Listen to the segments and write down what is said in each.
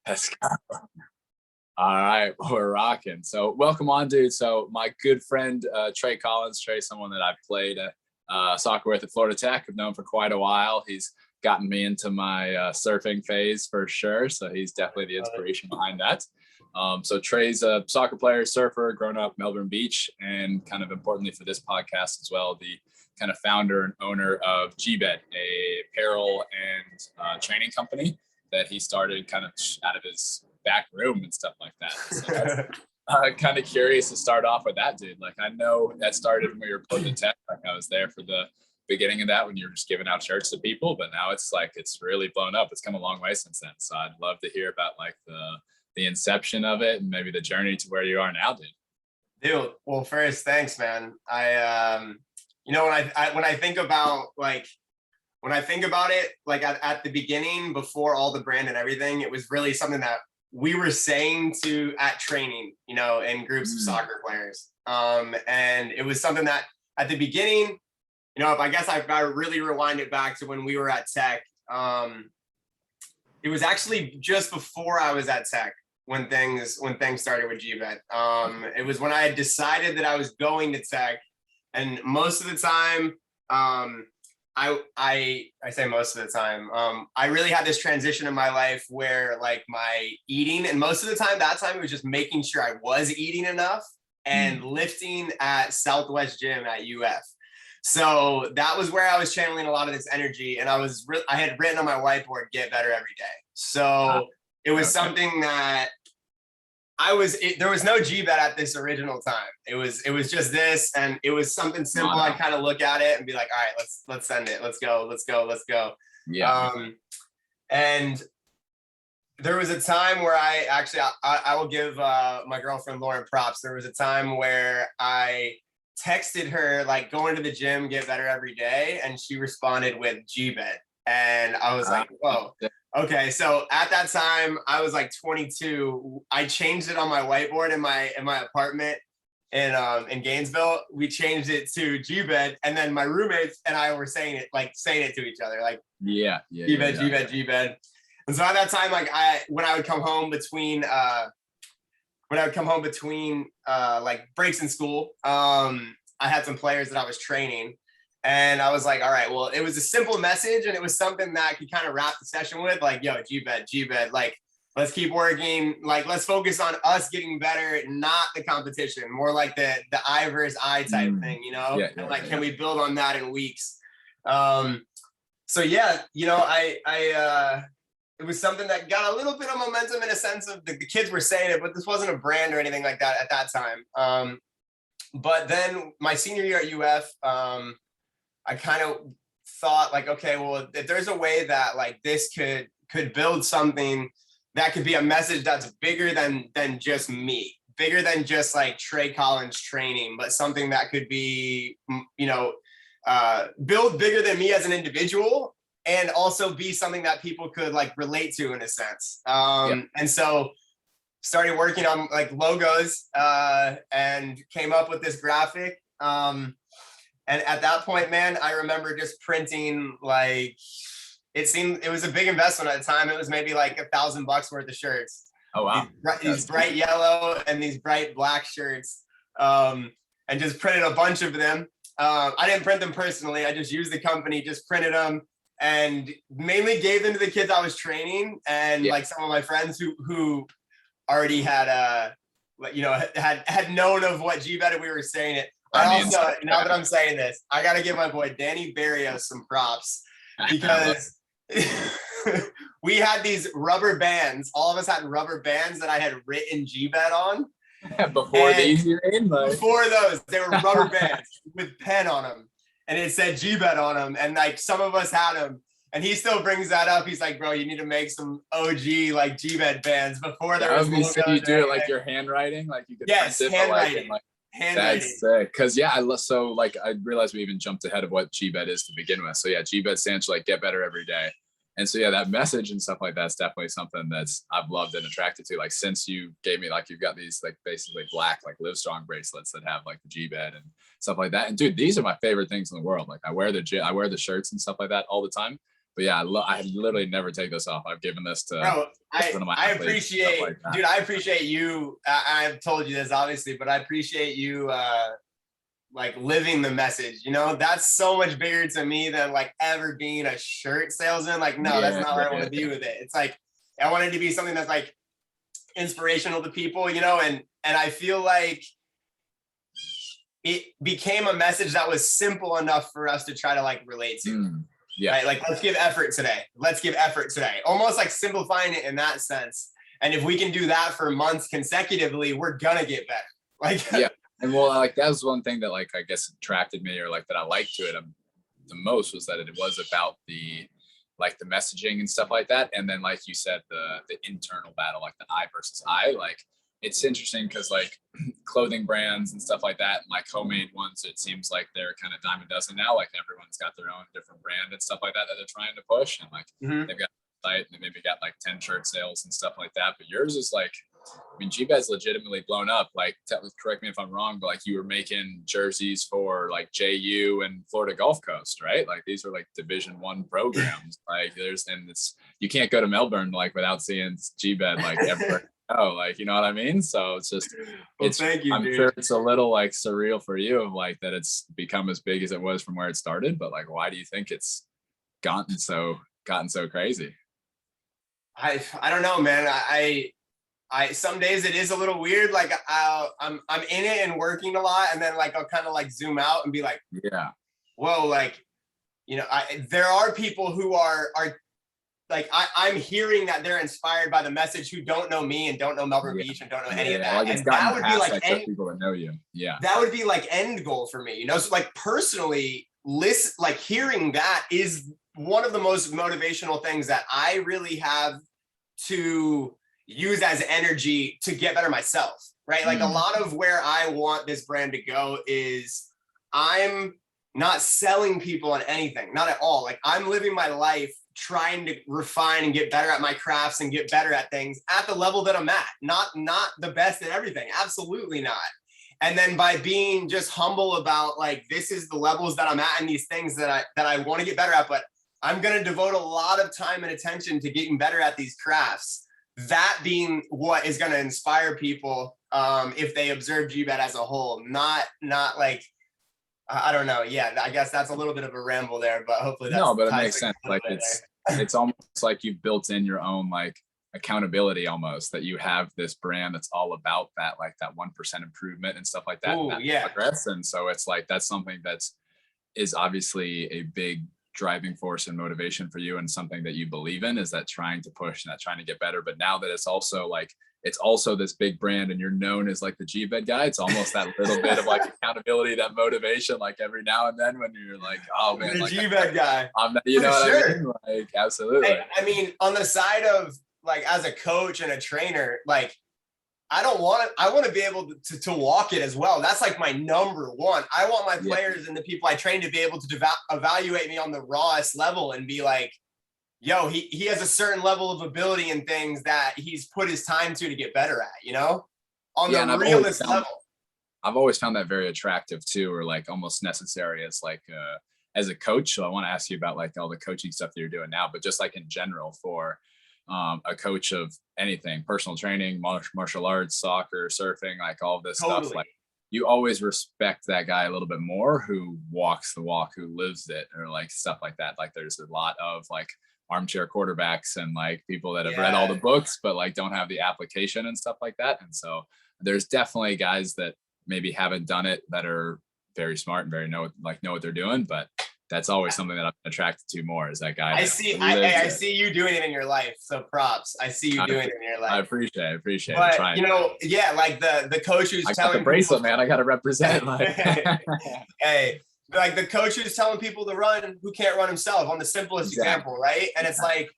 Let's go. All right, we're rocking. So welcome on, dude. So my good friend Trey Collins, Trey, someone that I've played soccer with at Florida Tech. I've known for quite a while. He's gotten me into my surfing phase for sure. So he's definitely the inspiration behind that. So Trey's a soccer player, surfer, grown up Melbourne Beach, and kind of importantly for this podcast as well, the kind of founder and owner of GBED, a apparel and training company that he started kind of out of his back room and stuff like that. So that's kind of curious to start off with that, dude. Like, I know that started when you were Florida Tech. Like, I was there for the beginning of that when you were just giving out shirts to people, but now it's like it's really blown up. It's come a long way since then. So I'd love to hear about like the inception of it and maybe the journey to where you are now, dude. Dude, well, first, thanks, man. When I think about it, like at the beginning, before all the brand and everything, it was really something that we were saying at training, in groups of soccer players. And it was something that at the beginning, if I really rewind it back to when we were at Tech, it was actually just before I was at Tech when things started with GBED. It was when I had decided that I was going to Tech, and most of the time, I say most of the time, I really had this transition in my life where like my eating, and most of the time it was just making sure I was eating enough and lifting at Southwest Gym at UF. So that was where I was channeling a lot of this energy, and I had written on my whiteboard, get better every day. So it was something that there was no GBED at this original time. It was just this, and it was something simple. I'd kind of look at it and be like, all right, let's send it. Let's go. Yeah. And there was a time where I will give my girlfriend Lauren props. There was a time where I texted her like going to the gym, get better every day, and she responded with GBED, and I was like, whoa. Okay, so at that time I was like 22. I changed it on my whiteboard in my apartment in Gainesville. We changed it to GBED, and then my roommates and I were saying it to each other, like GBED. And so at that time, like when I would come home between like breaks in school, I had some players that I was training. And I was like, all right, well, it was a simple message, and it was something that I could kind of wrap the session with, like, yo, GBED, like, let's keep working. Like, let's focus on us getting better, not the competition, more like the I versus I type thing, Can we build on that in weeks? So yeah, it was something that got a little bit of momentum in a sense of the kids were saying it, but this wasn't a brand or anything like that at that time. But then my senior year at UF, I kind of thought like, okay, well, if there's a way that like this could build something that could be a message that's bigger than just me, bigger than just like Trey Collins training, but something that could be, build bigger than me as an individual, and also be something that people could like relate to in a sense. And so started working on like logos and came up with this graphic. And at that point, man, I remember just printing like, it was a big investment at the time. It was maybe like $1,000 worth of shirts. Oh, wow. These bright yellow and these bright black shirts, and just printed a bunch of them. I didn't print them personally. I just used the company, just printed them, and mainly gave them to the kids I was training, and like some of my friends who already had had known of what GBED we were saying it. Now that I'm saying this, I got to give my boy Danny Barrios some props, because we had these rubber bands. All of us had rubber bands that I had written GBED on. Before those, they were rubber bands with pen on them, and it said GBED on them. And like some of us had them, and he still brings that up. He's like, bro, you need to make some OG like GBED bands before there was. You do it like your handwriting, like you could. Yes, handwriting. That's sick. Because I realized we even jumped ahead of what GBED is to begin with. So yeah, GBED stands for like get better every day. And so yeah, that message and stuff like that's definitely something that's I've loved and attracted to. Like since you gave me like you've got these like basically black like Live Strong bracelets that have like the GBED and stuff like that. And dude, these are my favorite things in the world. Like I wear the shirts and stuff like that all the time. but yeah, I literally never take this off. I've given this to Bro, one of my I athletes, stuff appreciate, like that. dude, I appreciate you. I've told you this obviously, but I appreciate you like living the message, you know. That's so much bigger to me than like ever being a shirt salesman. Like, no, that's not where I want to be with it. It's like I want it to be something that's like inspirational to people, you know, and I feel like it became a message that was simple enough for us to try to like relate to. Yeah. Right? Like, let's give effort today. Let's give effort today. Almost like simplifying it in that sense. And if we can do that for months consecutively, we're gonna get better. Like, yeah. And well, like that was one thing that like I guess attracted me, or like that I liked to it the most, was that it was about the like the messaging and stuff like that. And then like you said, the internal battle, like the I versus I, like it's interesting because like clothing brands and stuff like that, and like homemade ones, it seems like they're kind of dime a dozen now. Like everyone's got their own different brand and stuff like that they're trying to push, and like they've got a site and they maybe got like 10 shirt sales and stuff like that. But yours is like, I mean, GBED's legitimately blown up. Like, correct me if I'm wrong, but like you were making jerseys for like JU and Florida Gulf Coast, right? Like these are like Division I programs. Like you can't go to Melbourne like without seeing GBED like everywhere. Oh, like, you know what I mean? So it's just, thank you, I'm dude. sure it's a little like surreal for you, like that it's become as big as it was from where it started. But like, why do you think it's gotten so crazy? I don't know, man. I some days it is a little weird. Like I'm in it and working a lot, and then like I'll kind of like zoom out and be like, yeah, whoa, like, you know, there are people who are like I'm hearing that they're inspired by the message who don't know me and don't know Melbourne Beach and don't know any of that. Like and that would be like people that know you. Yeah, that would be like end goal for me, you know. So like personally, like hearing that is one of the most motivational things that I really have to use as energy to get better myself, right? Like a lot of where I want this brand to go is I'm not selling people on anything, not at all. Like I'm living my life trying to refine and get better at my crafts and get better at things at the level that I'm at, not the best at everything, absolutely not. And then by being just humble about like, this is the levels that I'm at and these things that I want to get better at, but I'm going to devote a lot of time and attention to getting better at these crafts. That being what is going to inspire people if they observe GBED as a whole, not like, I don't know. Yeah, I guess that's a little bit of a ramble there, but hopefully that's no, but it makes sense. Like it's almost like you've built in your own like accountability almost, that you have this brand that's all about that, like that 1% improvement and stuff like that. Ooh, yeah. Progress. And so it's like, that's something is obviously a big driving force and motivation for you, and something that you believe in, is that trying to push and that trying to get better. But now that it's also this big brand and you're known as like the GBED guy, it's almost that little bit of like accountability, that motivation, like every now and then when you're like, oh man, the like GBED guy. You know what I mean? Like, absolutely. I mean, on the side of like, as a coach and a trainer, like I want to be able to walk it as well. That's like my number one. I want my players and the people I train to be able to evaluate me on the rawest level and be like, yo, he has a certain level of ability in things that he's put his time to get better at, you know, on the realist level. I've always found that very attractive too, or like almost necessary as like as a coach. So I want to ask you about like all the coaching stuff that you're doing now, but just like in general for a coach of anything, personal training, martial arts, soccer, surfing, like all of this stuff, like you always respect that guy a little bit more who walks the walk, who lives it, or like stuff like that. Like there's a lot of like armchair quarterbacks and like people that have read all the books, but like don't have the application and stuff like that. And so there's definitely guys that maybe haven't done it that are very smart and know what they're doing, but that's always something that I'm attracted to more, is that guy. I see you doing it in your life. So props. I see you doing it in your life. I appreciate but, it. You know, yeah, like the coach who's telling the bracelet, man, I got to represent. Like. Hey, like the coach who's telling people to run who can't run himself, on the simplest example, right? And it's like,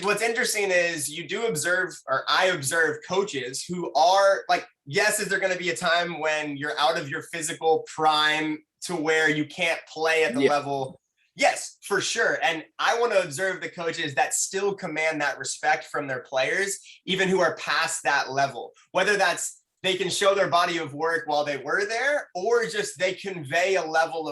what's interesting is you do observe, or I observe coaches who are like, yes, is there going to be a time when you're out of your physical prime to where you can't play at the level? Yes, for sure. And I want to observe the coaches that still command that respect from their players, even who are past that level, whether that's they can show their body of work while they were there, or just they convey a level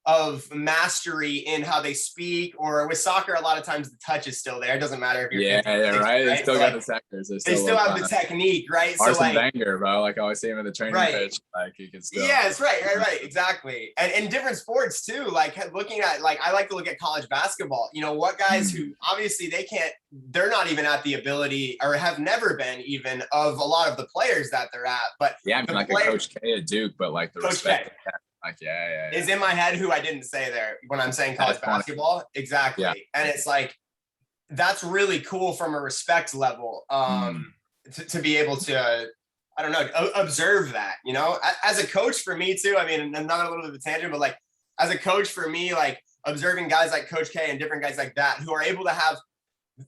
of mastery in how they speak, or with soccer, a lot of times the touch is still there. It doesn't matter if you're 50, 60, right. They still so, got like, the sectors. they still have the technique, right? So Arsene like Wenger, bro. Like I always see him in the training pitch. Like he can still. Yeah, it's right, exactly. And in different sports too. Like looking at, like, I like to look at college basketball. You know, what guys who obviously they're not even at the ability, or have never been even, of a lot of the players that they're at. But yeah, I mean, like a Coach K at Duke, but like the Coach respect. K. Like, is in my head, who I didn't say there when I'm saying college basketball. Exactly. Yeah. And it's like, that's really cool from a respect level, to be able to, I don't know, observe that, you know, as a coach for me too. I mean, another little bit of a tangent, but like as a coach for me, like observing guys like Coach K and different guys like that, who are able to have,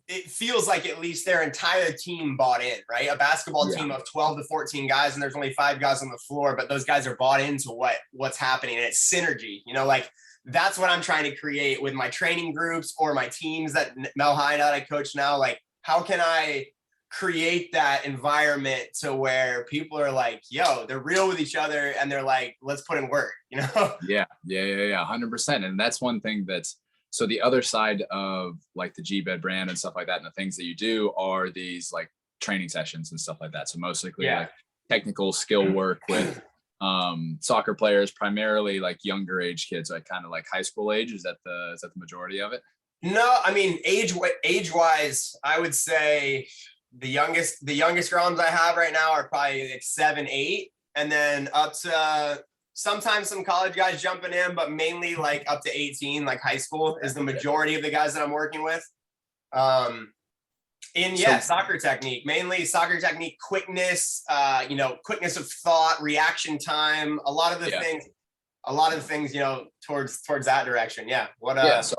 it feels like at least their entire team bought in, right? A basketball team of 12 to 14 guys, and there's only 5 guys on the floor, but those guys are bought into what's happening, and it's synergy, you know, like that's what I'm trying to create with my training groups or my teams that Mel High that I coach now. Like, how can I create that environment to where people are like, yo, they're real with each other, and they're like, let's put in work, you know? Yeah. 100%. And that's one thing that's, so the other side of like the GBED brand and stuff like that, and the things that you do are these like training sessions and stuff like that. So mostly like technical skill work with soccer players, primarily like younger age kids, like kind of like high school age. Is that the majority of it? No, I mean, age wise, I would say the youngest drums I have right now are probably like 7, 8, and then up to sometimes some college guys jumping in, but mainly like up to 18, like high school is the majority of the guys that I'm working with. Soccer technique, mainly soccer technique, quickness, quickness of thought, reaction time, a lot of the things, you know, towards that direction. Yeah. So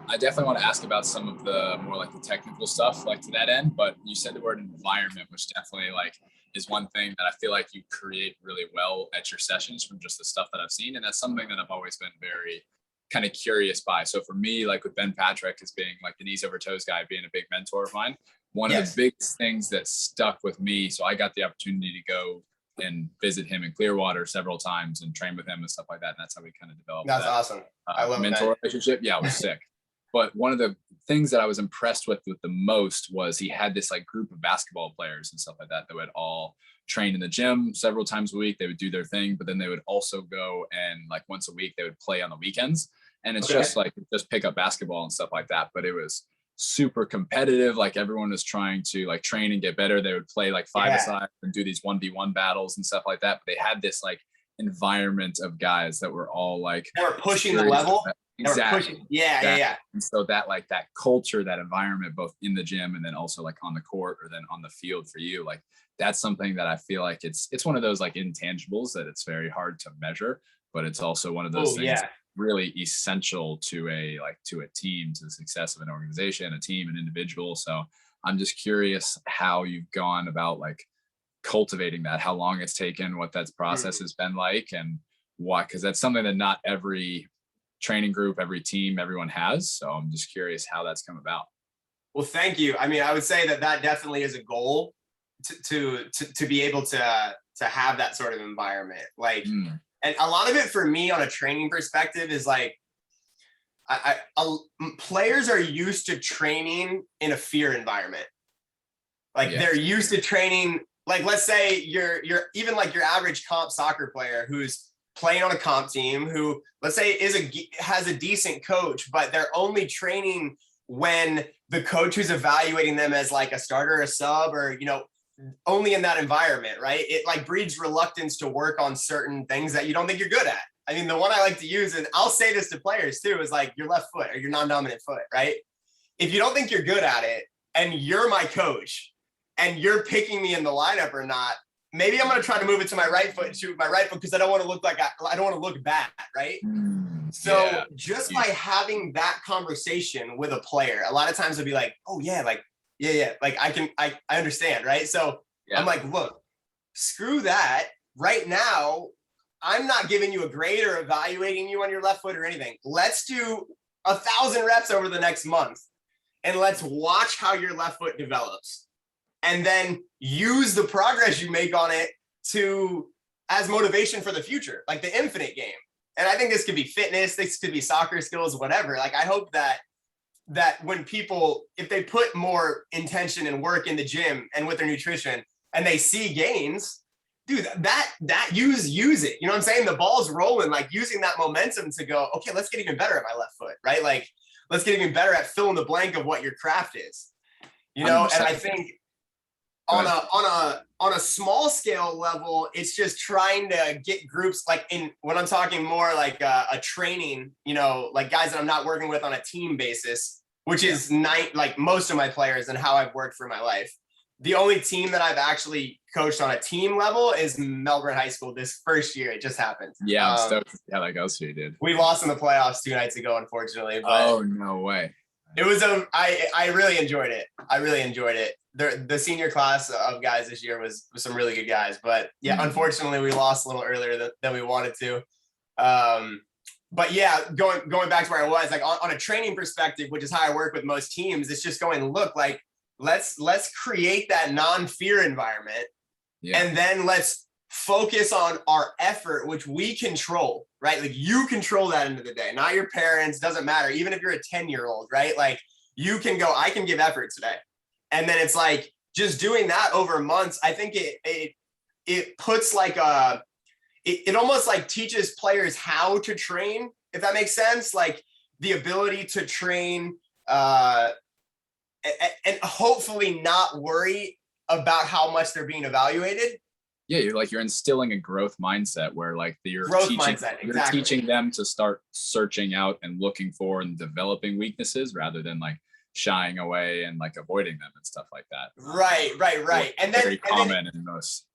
I definitely want to ask about some of the more like the technical stuff, like to that end, but you said the word environment, which definitely like is one thing that I feel like you create really well at your sessions from just the stuff that I've seen. And that's something that I've always been very kind of curious by. So for me, like with Ben Patrick as being like the knees over toes guy, being a big mentor of mine, one of the biggest things that stuck with me. So I got the opportunity to go and visit him in Clearwater several times and train with him and stuff like that. And that's how we kind of developed. That's awesome. I love mentor relationship. Yeah, it was sick. But one of the things that I was impressed with the most was he had this like group of basketball players and stuff like that would all train in the gym several times a week. They would do their thing, but then they would also go and like once a week they would play on the weekends. And it's just pick up basketball and stuff like that. But it was super competitive. Like everyone was trying to like train and get better. They would play like 5-a-side and do these 1v1 battles and stuff like that. But they had this like environment of guys that were all like they were pushing the level. Exactly. Yeah. And so that like that culture, that environment, both in the gym and then also like on the court or then on the field for you, like that's something that I feel like it's one of those like intangibles that it's very hard to measure, but it's also one of those things really essential to a team, to the success of an organization, a team, an individual. So I'm just curious how you've gone about like cultivating that, how long it's taken, what that process has been like, and why, because that's something that not every training group, every team, everyone has. So I'm just curious how that's come about. Well, thank you. I mean, I would say that definitely is a goal to be able to have that sort of environment. Like, and a lot of it for me on a training perspective is like, players are used to training in a fear environment. Like they're used to training. Like, let's say you're even like your average comp soccer player who's playing on a comp team, who let's say has a decent coach, but they're only training when the coach who's evaluating them as like a starter or a sub, or, you know, only in that environment, right? It like breeds reluctance to work on certain things that you don't think you're good at. I mean, the one I like to use, and I'll say this to players too, is like your left foot or your non-dominant foot, right? If you don't think you're good at it and you're my coach and you're picking me in the lineup or not, maybe I'm going to try to move it to my right foot and shoot with my right foot because I don't want to look like I don't want to look bad, right? So just by having that conversation with a player, a lot of times they'll be like, oh yeah, like, yeah, like I understand, right? So I'm like, look, screw that. Right now, I'm not giving you a grade or evaluating you on your left foot or anything. Let's do 1,000 reps over the next month and let's watch how your left foot develops. And then use the progress you make on it as motivation for the future, like the infinite game. and I think this could be fitness, this could be soccer skills, whatever. Like, I hope that when people, if they put more intention and work in the gym and with their nutrition and they see gains, dude, that use it. You know what I'm saying? The ball's rolling, like using that momentum to go, okay, let's get even better at my left foot, right? Like, let's get even better at fill in the blank of what your craft is, you know? 100%. And I think on a small scale level, it's just trying to get groups, like in when I'm talking more like a training, you know, like guys that I'm not working with on a team basis, which is like most of my players and how I've worked for my life. The only team that I've actually coached on a team level is Melbourne High School this first year. It just happened. Yeah, I'm stoked to see how that goes for you, dude. We lost in the playoffs 2 nights ago, unfortunately. But oh, no way. It was I really enjoyed it. I really enjoyed it. The senior class of guys this year was some really good guys. But yeah, unfortunately, we lost a little earlier than we wanted to. But yeah, going back to where I was, like on a training perspective, which is how I work with most teams, it's just going, look, like, let's create that non-fear environment, and then let's focus on our effort, which we control, right? Like, you control that end of the day, not your parents. Doesn't matter. Even if you're a 10-year-old, right? Like, you can go, I can give effort today. And then it's like, just doing that over months, I think it puts like it almost like teaches players how to train, if that makes sense. Like, the ability to train, and hopefully not worry about how much they're being evaluated. Yeah, you're instilling a growth mindset where like you're teaching them to start searching out and looking for and developing weaknesses rather than like shying away and like avoiding them and stuff like that. Right. And then, very common in most.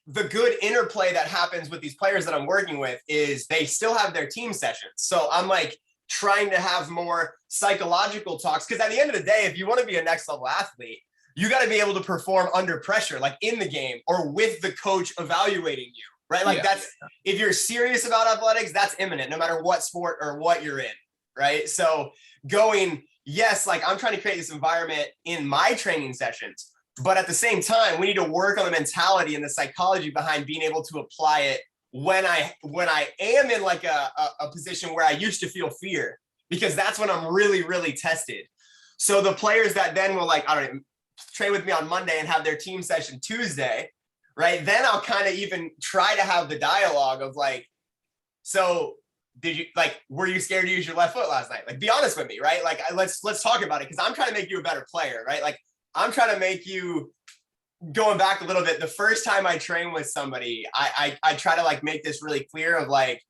The good interplay that happens with these players that I'm working with is they still have their team sessions. So I'm like trying to have more psychological talks, because at the end of the day, if you want to be a next level athlete, you got to be able to perform under pressure, like in the game or with the coach evaluating you, right? Like if you're serious about athletics, that's imminent, no matter what sport or what you're in, right? So going, yes, like I'm trying to create this environment in my training sessions, but at the same time, we need to work on the mentality and the psychology behind being able to apply it when I am in like a position where I used to feel fear, because that's when I'm really, really tested. So the players that then will like, I don't know, train with me on Monday and have their team session Tuesday, right? Then I'll kind of even try to have the dialogue of like, so were you scared to use your left foot last night? Like, be honest with me, right? Like, let's talk about it, because I'm trying to make you a better player, right? Like, I'm trying to make you, going back a little bit, the first time I train with somebody, I try to like make this really clear of like,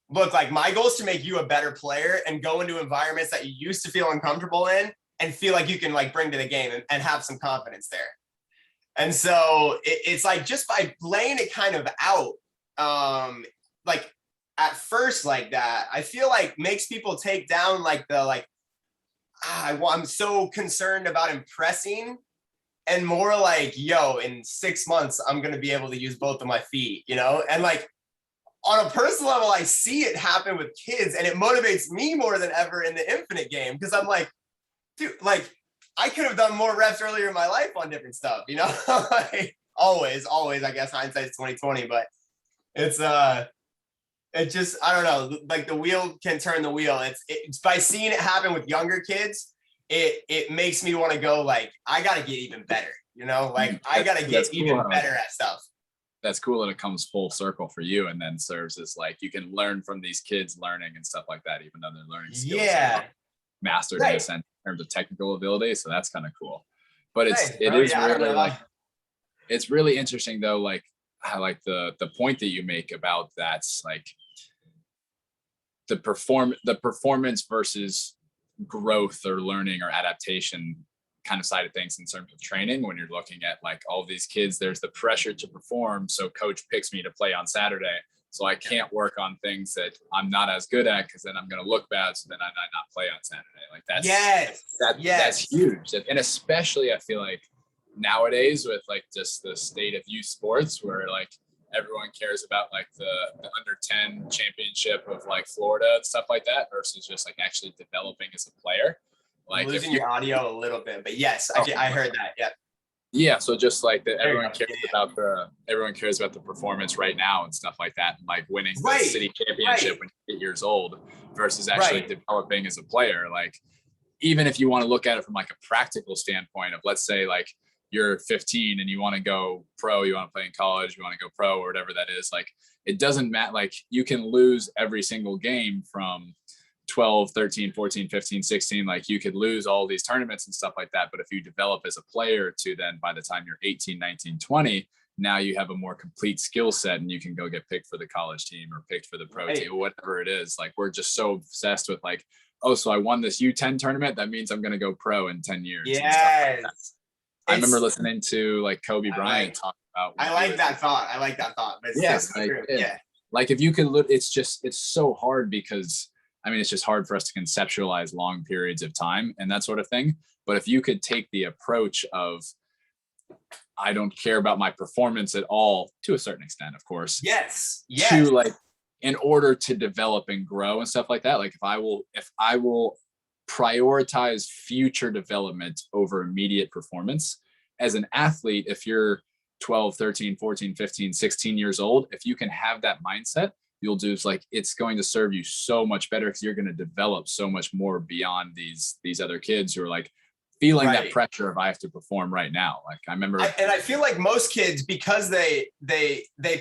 look, like my goal is to make you a better player and go into environments that you used to feel uncomfortable in and feel like you can like bring to the game and have some confidence there. And so it's like, just by laying it kind of out, like at first like that, I feel like makes people take down like the, like, I'm so concerned about impressing, and more like, yo, in 6 months, I'm going to be able to use both of my feet, you know? And like on a personal level, I see it happen with kids, and it motivates me more than ever in the infinite game. Cause I'm like, dude, like I could have done more reps earlier in my life on different stuff, you know? Like, always, I guess hindsight's 2020, but it's, it just, I don't know, like the wheel can turn the wheel. It's by seeing it happen with younger kids, it makes me want to go like, I got to get even better, you know, like I got to get even better at stuff. That's cool that it comes full circle for you and then serves as like, you can learn from these kids learning and stuff like that, even though they're learning skills. Yeah. Mastered in a sense in terms of technical ability. So that's kind of cool. But it's really interesting though. Like I like the point that you make about that's like the performance versus growth or learning or adaptation kind of side of things in terms of training. When you're looking at like all these kids, there's the pressure to perform. So coach picks me to play on Saturday. So I can't work on things that I'm not as good at, because then I'm going to look bad. So then I might not play on Saturday. Like that's huge. And especially I feel like nowadays with like just the state of youth sports, where like everyone cares about like the under 10 championship of like Florida and stuff like that, versus just like actually developing as a player. Like losing your audio a little bit, but yes, I heard that. Yeah. Yeah, so just like that, There you everyone go. cares Yeah. about everyone cares about the performance right now and stuff like that, and like winning the Right, city championship right, when you're 8 years old versus actually right. developing as a player. Like, even if you want to look at it from like a practical standpoint of, let's say like you're 15 and you want to go pro, you want to play in college, you want to go pro or whatever that is, like it doesn't matter. Like you can lose every single game from 12, 13, 14, 15, 16. Like you could lose all these tournaments and stuff like that. But if you develop as a player to then by the time you're 18, 19, 20, now you have a more complete skill set and you can go get picked for the college team or picked for the pro Right. team or whatever it is. Like we're just so obsessed with like, oh, so I won this U10 tournament. That means I'm going to go pro in 10 years. Yes. I remember listening to like Kobe Bryant talk about. I like that thought. I like that thought. But Yes, yeah. Like if you could look, it's so hard because I mean, it's just hard for us to conceptualize long periods of time and that sort of thing. But if you could take the approach of, I don't care about my performance at all, to a certain extent, of course. Yes. To like, in order to develop and grow and stuff like that, like if I will prioritize future development over immediate performance as an athlete, if you're 12, 13, 14, 15, 16 years old, if you can have that mindset, you'll do like, it's going to serve you so much better because you're going to develop so much more beyond these other kids who are like feeling that pressure of I have to perform right now. Like I remember, and I feel like most kids, because they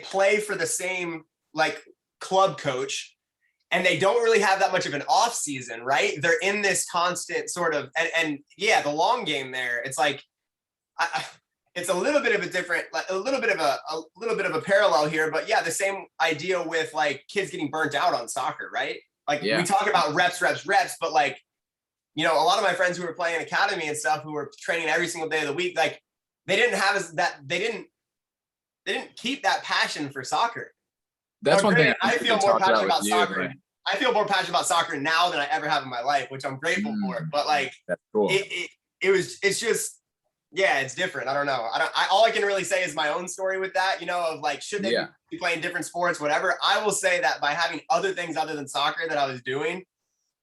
play for the same like club coach and they don't really have that much of an off season, right? They're in this constant sort of, and yeah, the long game there, it's like, it's a little bit of a different, like a little bit of a parallel here, but yeah, the same idea with like kids getting burnt out on soccer, right? Like we talk about reps, but like, you know, a lot of my friends who were playing academy and stuff, who were training every single day of the week, like they didn't have that, they didn't keep that passion for soccer. That's one thing I feel more passionate about soccer. Right? I feel more passionate about soccer now than I ever have in my life, which I'm grateful for. But like, that's cool. It's just, yeah, it's different. I don't know. All I can really say is my own story with that, you know, of like, should they be playing different sports, whatever. I will say that by having other things other than soccer that I was doing,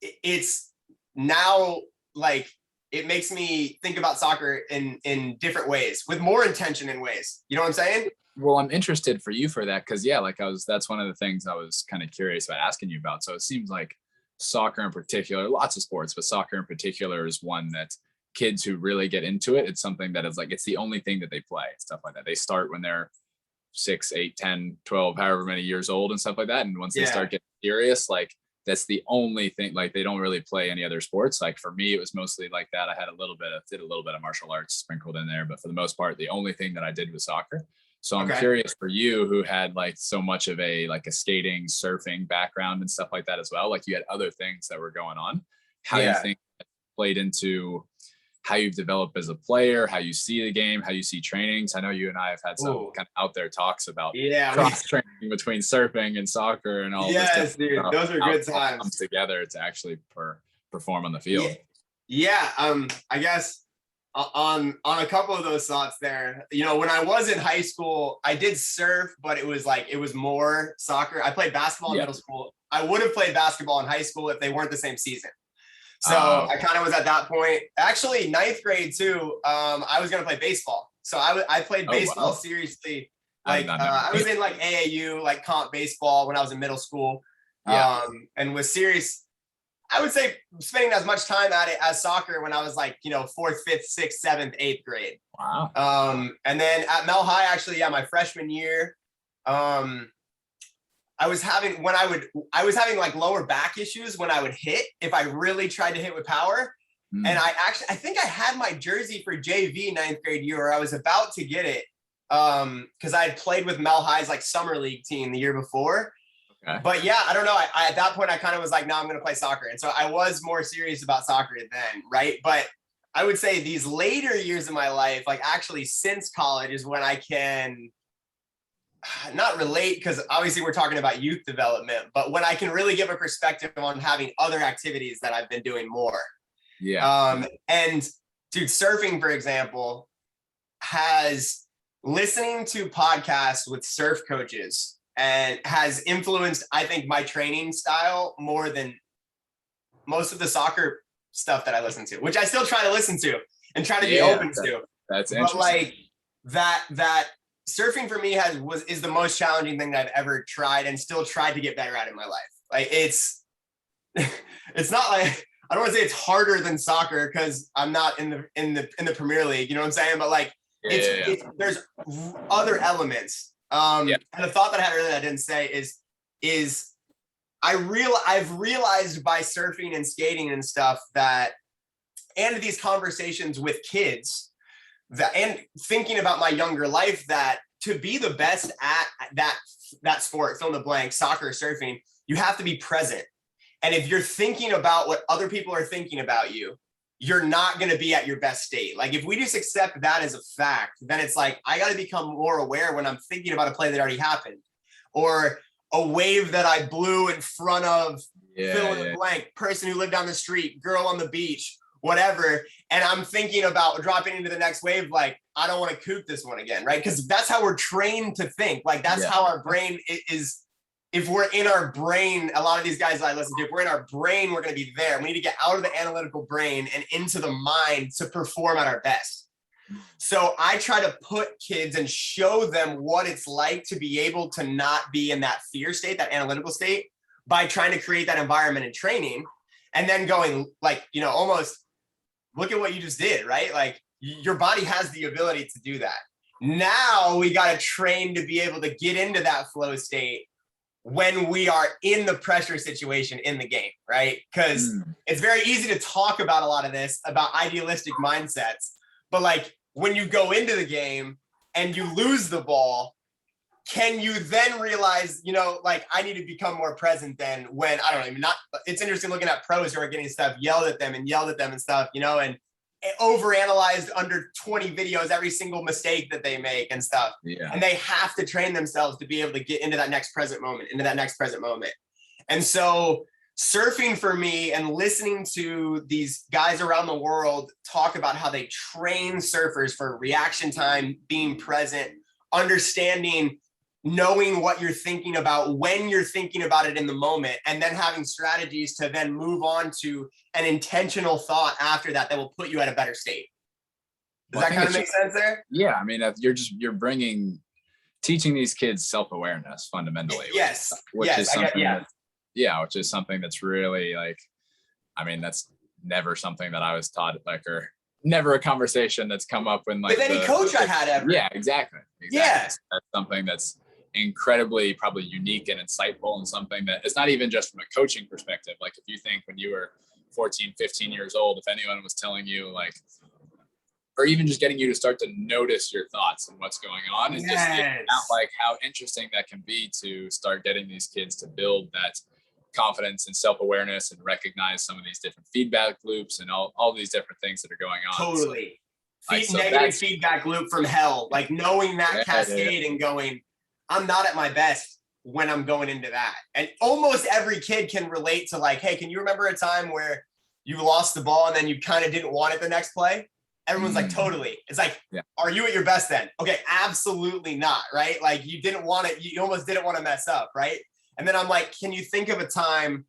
it's now like, it makes me think about soccer in different ways with more intention in ways. You know what I'm saying? Well, I'm interested for you for that. Cause yeah, like that's one of the things I was kind of curious about asking you about. So it seems like soccer in particular, lots of sports, but soccer in particular is one that kids who really get into it, it's something that is like, it's the only thing that they play, stuff like that. They start when they're 6, 8, 10, 12, however many years old and stuff like that. And once they start getting serious, like that's the only thing, like they don't really play any other sports. Like for me, it was mostly like that. I had did a little bit of martial arts sprinkled in there, but for the most part, the only thing that I did was soccer. So I'm curious for you who had like so much of a skating, surfing background and stuff like that as well. Like you had other things that were going on. How you think that played into how you've developed as a player, how you see the game, how you see trainings. I know you and I have had some kind of out there talks about cross training between surfing and soccer and all this. Yes, dude, those are good times. Comes together to actually perform on the field. I guess on a couple of those thoughts there, you know, when I was in high school, I did surf, but it was more soccer. I played basketball in middle school. I would have played basketball in high school if they weren't the same season. So I kind of was at that point. Actually, 9th grade too. I was gonna play baseball, so I played baseball seriously. Like I was in like AAU, like comp baseball when I was in middle school, and was serious. I would say spending as much time at it as soccer when I was like, you know, 4th, 5th, 6th, 7th, 8th grade. Wow. And then at Mel High, actually, my freshman year, I was having like lower back issues when I would hit, if I really tried to hit with power. And I think I had my jersey for JV 9th grade year, or I was about to get it. Cause I had played with Mel High's like summer league team the year before. But yeah, I don't know. I at that point I kind of was like, no, I'm going to play soccer. And so I was more serious about soccer then. Right. But I would say these later years of my life, like actually since college, is when I can not relate, because obviously we're talking about youth development, but when I can really give a perspective on having other activities that I've been doing more. And dude, surfing, for example, has listening to podcasts with surf coaches and has influenced, I think, my training style more than most of the soccer stuff that I listen to, which I still try to listen to and try to be open to. That's But interesting. like that surfing for me is the most challenging thing that I've ever tried and still tried to get better at in my life. Like it's not like, I don't want to say it's harder than soccer because I'm not in the Premier League, you know what I'm saying? But like there's other elements. And the thought that I had earlier that I didn't say is I've realized by surfing and skating and stuff that, and these conversations with kids that, and thinking about my younger life, that to be the best at that sport, fill in the blank, soccer or surfing, you have to be present. And if you're thinking about what other people are thinking about you, you're not going to be at your best state. Like if we just accept that as a fact, then it's like, I got to become more aware when I'm thinking about a play that already happened, or a wave that I blew in front of fill in the blank, person who lived down the street, girl on the beach, whatever. And I'm thinking about dropping into the next wave. Like, I don't want to kook this one again. Right. Cause that's how we're trained to think. Like that's how our brain is. If we're in our brain, a lot of these guys I listen to, if we're in our brain, we're going to be there. We need to get out of the analytical brain and into the mind to perform at our best. So I try to put kids and show them what it's like to be able to not be in that fear state, that analytical state, by trying to create that environment and training, and then going like, you know, almost look at what you just did, right? Like your body has the ability to do that. Now we got to train to be able to get into that flow state when we are in the pressure situation in the game, right? Because it's very easy to talk about a lot of this, about idealistic mindsets, but like when you go into the game and you lose the ball, can you then realize, you know, like I need to become more present than when, I don't know, it's interesting looking at pros who are getting stuff yelled at them and stuff, you know, and overanalyzed under 20 videos, every single mistake that they make and stuff. Yeah. And they have to train themselves to be able to get into that next present moment. And so surfing for me and listening to these guys around the world talk about how they train surfers for reaction time, being present, understanding, knowing what you're thinking about when you're thinking about it in the moment, and then having strategies to then move on to an intentional thought after that will put you at a better state. Does that kind of make sense there? Yeah. I mean, teaching these kids self-awareness fundamentally. Yes. Which is something that's really like, I mean, that's never something that I was taught, like, or never a conversation that's come up when like with any coach I had ever. Yeah, exactly. Yeah. That's something that's incredibly probably unique and insightful, and something that it's not even just from a coaching perspective. Like if you think when you were 14, 15 years old, if anyone was telling you like, or even just getting you to start to notice your thoughts and what's going on, and just out like how interesting that can be to start getting these kids to build that confidence and self-awareness and recognize some of these different feedback loops and all these different things that are going on. Totally. Negative feedback loop from hell, like knowing that cascade and going, I'm not at my best when I'm going into that. And almost every kid can relate to like, hey, can you remember a time where you lost the ball and then you kind of didn't want it the next play? Everyone's like, totally. It's like, are you at your best then? Okay, absolutely not, right? Like you didn't want it. You almost didn't want to mess up, right? And then I'm like, can you think of a time,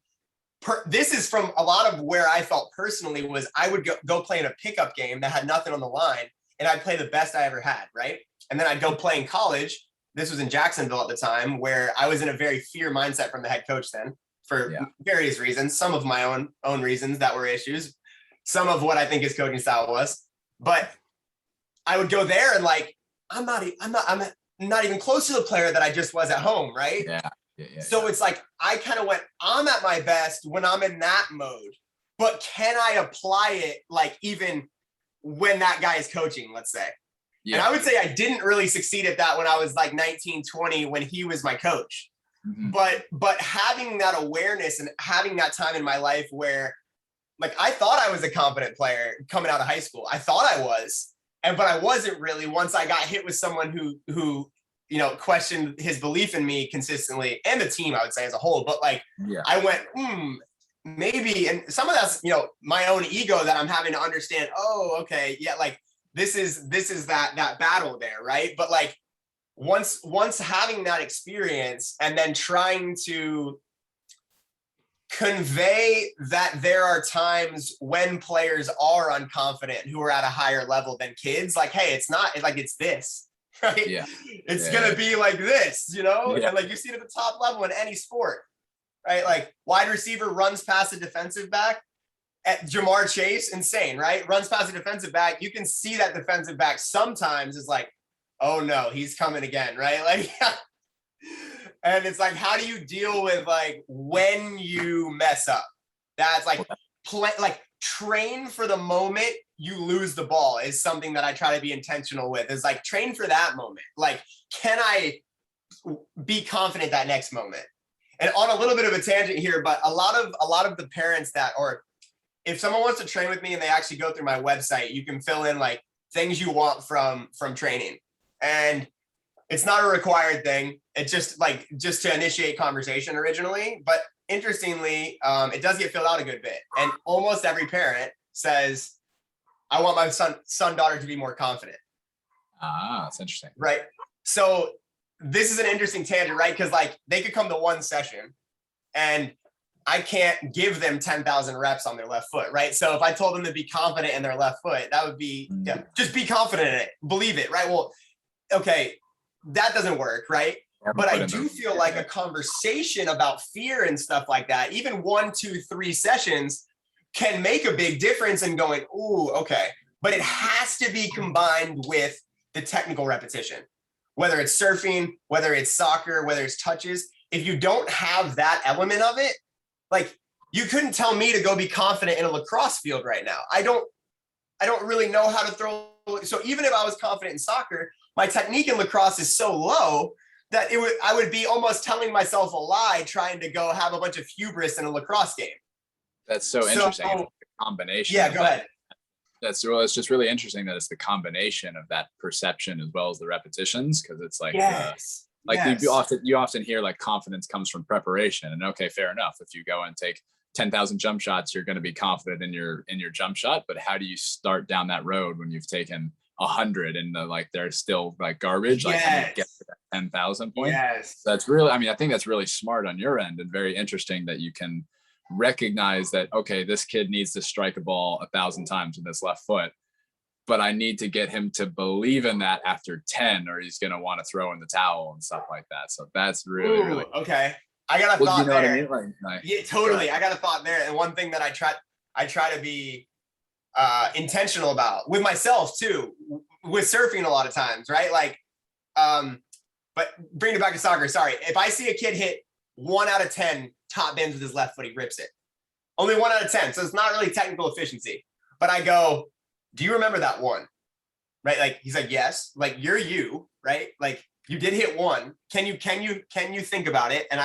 this is from a lot of where I felt personally, was I would go play in a pickup game that had nothing on the line, and I'd play the best I ever had, right? And then I'd go play in college. This was in Jacksonville at the time, where I was in a very fear mindset from the head coach then, for various reasons, some of my own reasons that were issues, some of what I think his coaching style was. But I would go there and like, I'm not even close to the player that I just was at home, right? So it's like, I kind of went, I'm at my best when I'm in that mode, but can I apply it like even when that guy is coaching, let's say? Yeah. And I would say I didn't really succeed at that when I was like 19, 20, when he was my coach. Mm-hmm. But having that awareness and having that time in my life where like, I thought I was a competent player coming out of high school. I thought I was, but I wasn't really, once I got hit with someone who, you know, questioned his belief in me consistently, and the team, I would say as a whole. But like, I went, maybe, and some of that's, you know, my own ego that I'm having to understand. Oh, okay. Yeah. Like this is that battle there. Right. But like once having that experience and then trying to convey that there are times when players are unconfident who are at a higher level than kids. Like, hey, it's not like it's this, right? Yeah. It's gonna be like this, you know? Yeah. And like you see it at the top level in any sport, right? Like wide receiver runs past a defensive back at Jamar Chase, insane, right? Runs past a defensive back. You can see that defensive back sometimes is like, oh no, he's coming again, right? Like, and it's like, how do you deal with like when you mess up? That's like train for the moment you lose the ball is something that I try to be intentional with. Is like train for that moment. Like, can I be confident that next moment? And on a little bit of a tangent here, but a lot of the parents that, or if someone wants to train with me and they actually go through my website, you can fill in like things you want from training. And it's not a required thing. It's just to initiate conversation originally. But interestingly, it does get filled out a good bit. And almost every parent says, I want my son, daughter to be more confident. Ah, that's interesting. Right. So this is an interesting tangent, right? Because like they could come to one session and I can't give them 10,000 reps on their left foot, right? So if I told them to be confident in their left foot, that would be, just be confident in it, believe it, right? Well, okay, that doesn't work, right? But I do feel like a conversation about fear and stuff like that, even 1, 2, 3 sessions can make a big difference in going, ooh, okay. But it has to be combined with the technical repetition, whether it's surfing, whether it's soccer, whether it's touches. If you don't have that element of it, like you couldn't tell me to go be confident in a lacrosse field right now. I don't really know how to throw. So even if I was confident in soccer, my technique in lacrosse is so low that I would be almost telling myself a lie trying to go have a bunch of hubris in a lacrosse game. That's so interesting. It's the combination. Yeah, go ahead. It's just really interesting that it's the combination of that perception as well as the repetitions, because it's like you often hear like confidence comes from preparation, and okay, fair enough. If you go and take 10,000 jump shots, you're going to be confident in your jump shot. But how do you start down that road when you've taken 100 and like they're still like garbage? Like how do you get to that 10,000 point? Yes. That's really, I mean, I think that's really smart on your end and very interesting that you can recognize that, okay, this kid needs to strike a ball 1,000 times with his left foot, but I need to get him to believe in that after 10 or he's going to want to throw in the towel and stuff like that. So that's really, really okay. I got a thought there. You know what I mean? Like, yeah, totally. I got a thought there. And one thing that I try to be intentional about with myself too, with surfing a lot of times, right? Like, but bring it back to soccer. Sorry. If I see a kid hit 1 out of 10 top bends with his left foot, he rips it. Only 1 out of 10. So it's not really technical efficiency, but I go, do you remember that one? Right? Like, he's like, yes, like you're you, right? Like you did hit 1. Can you think about it? And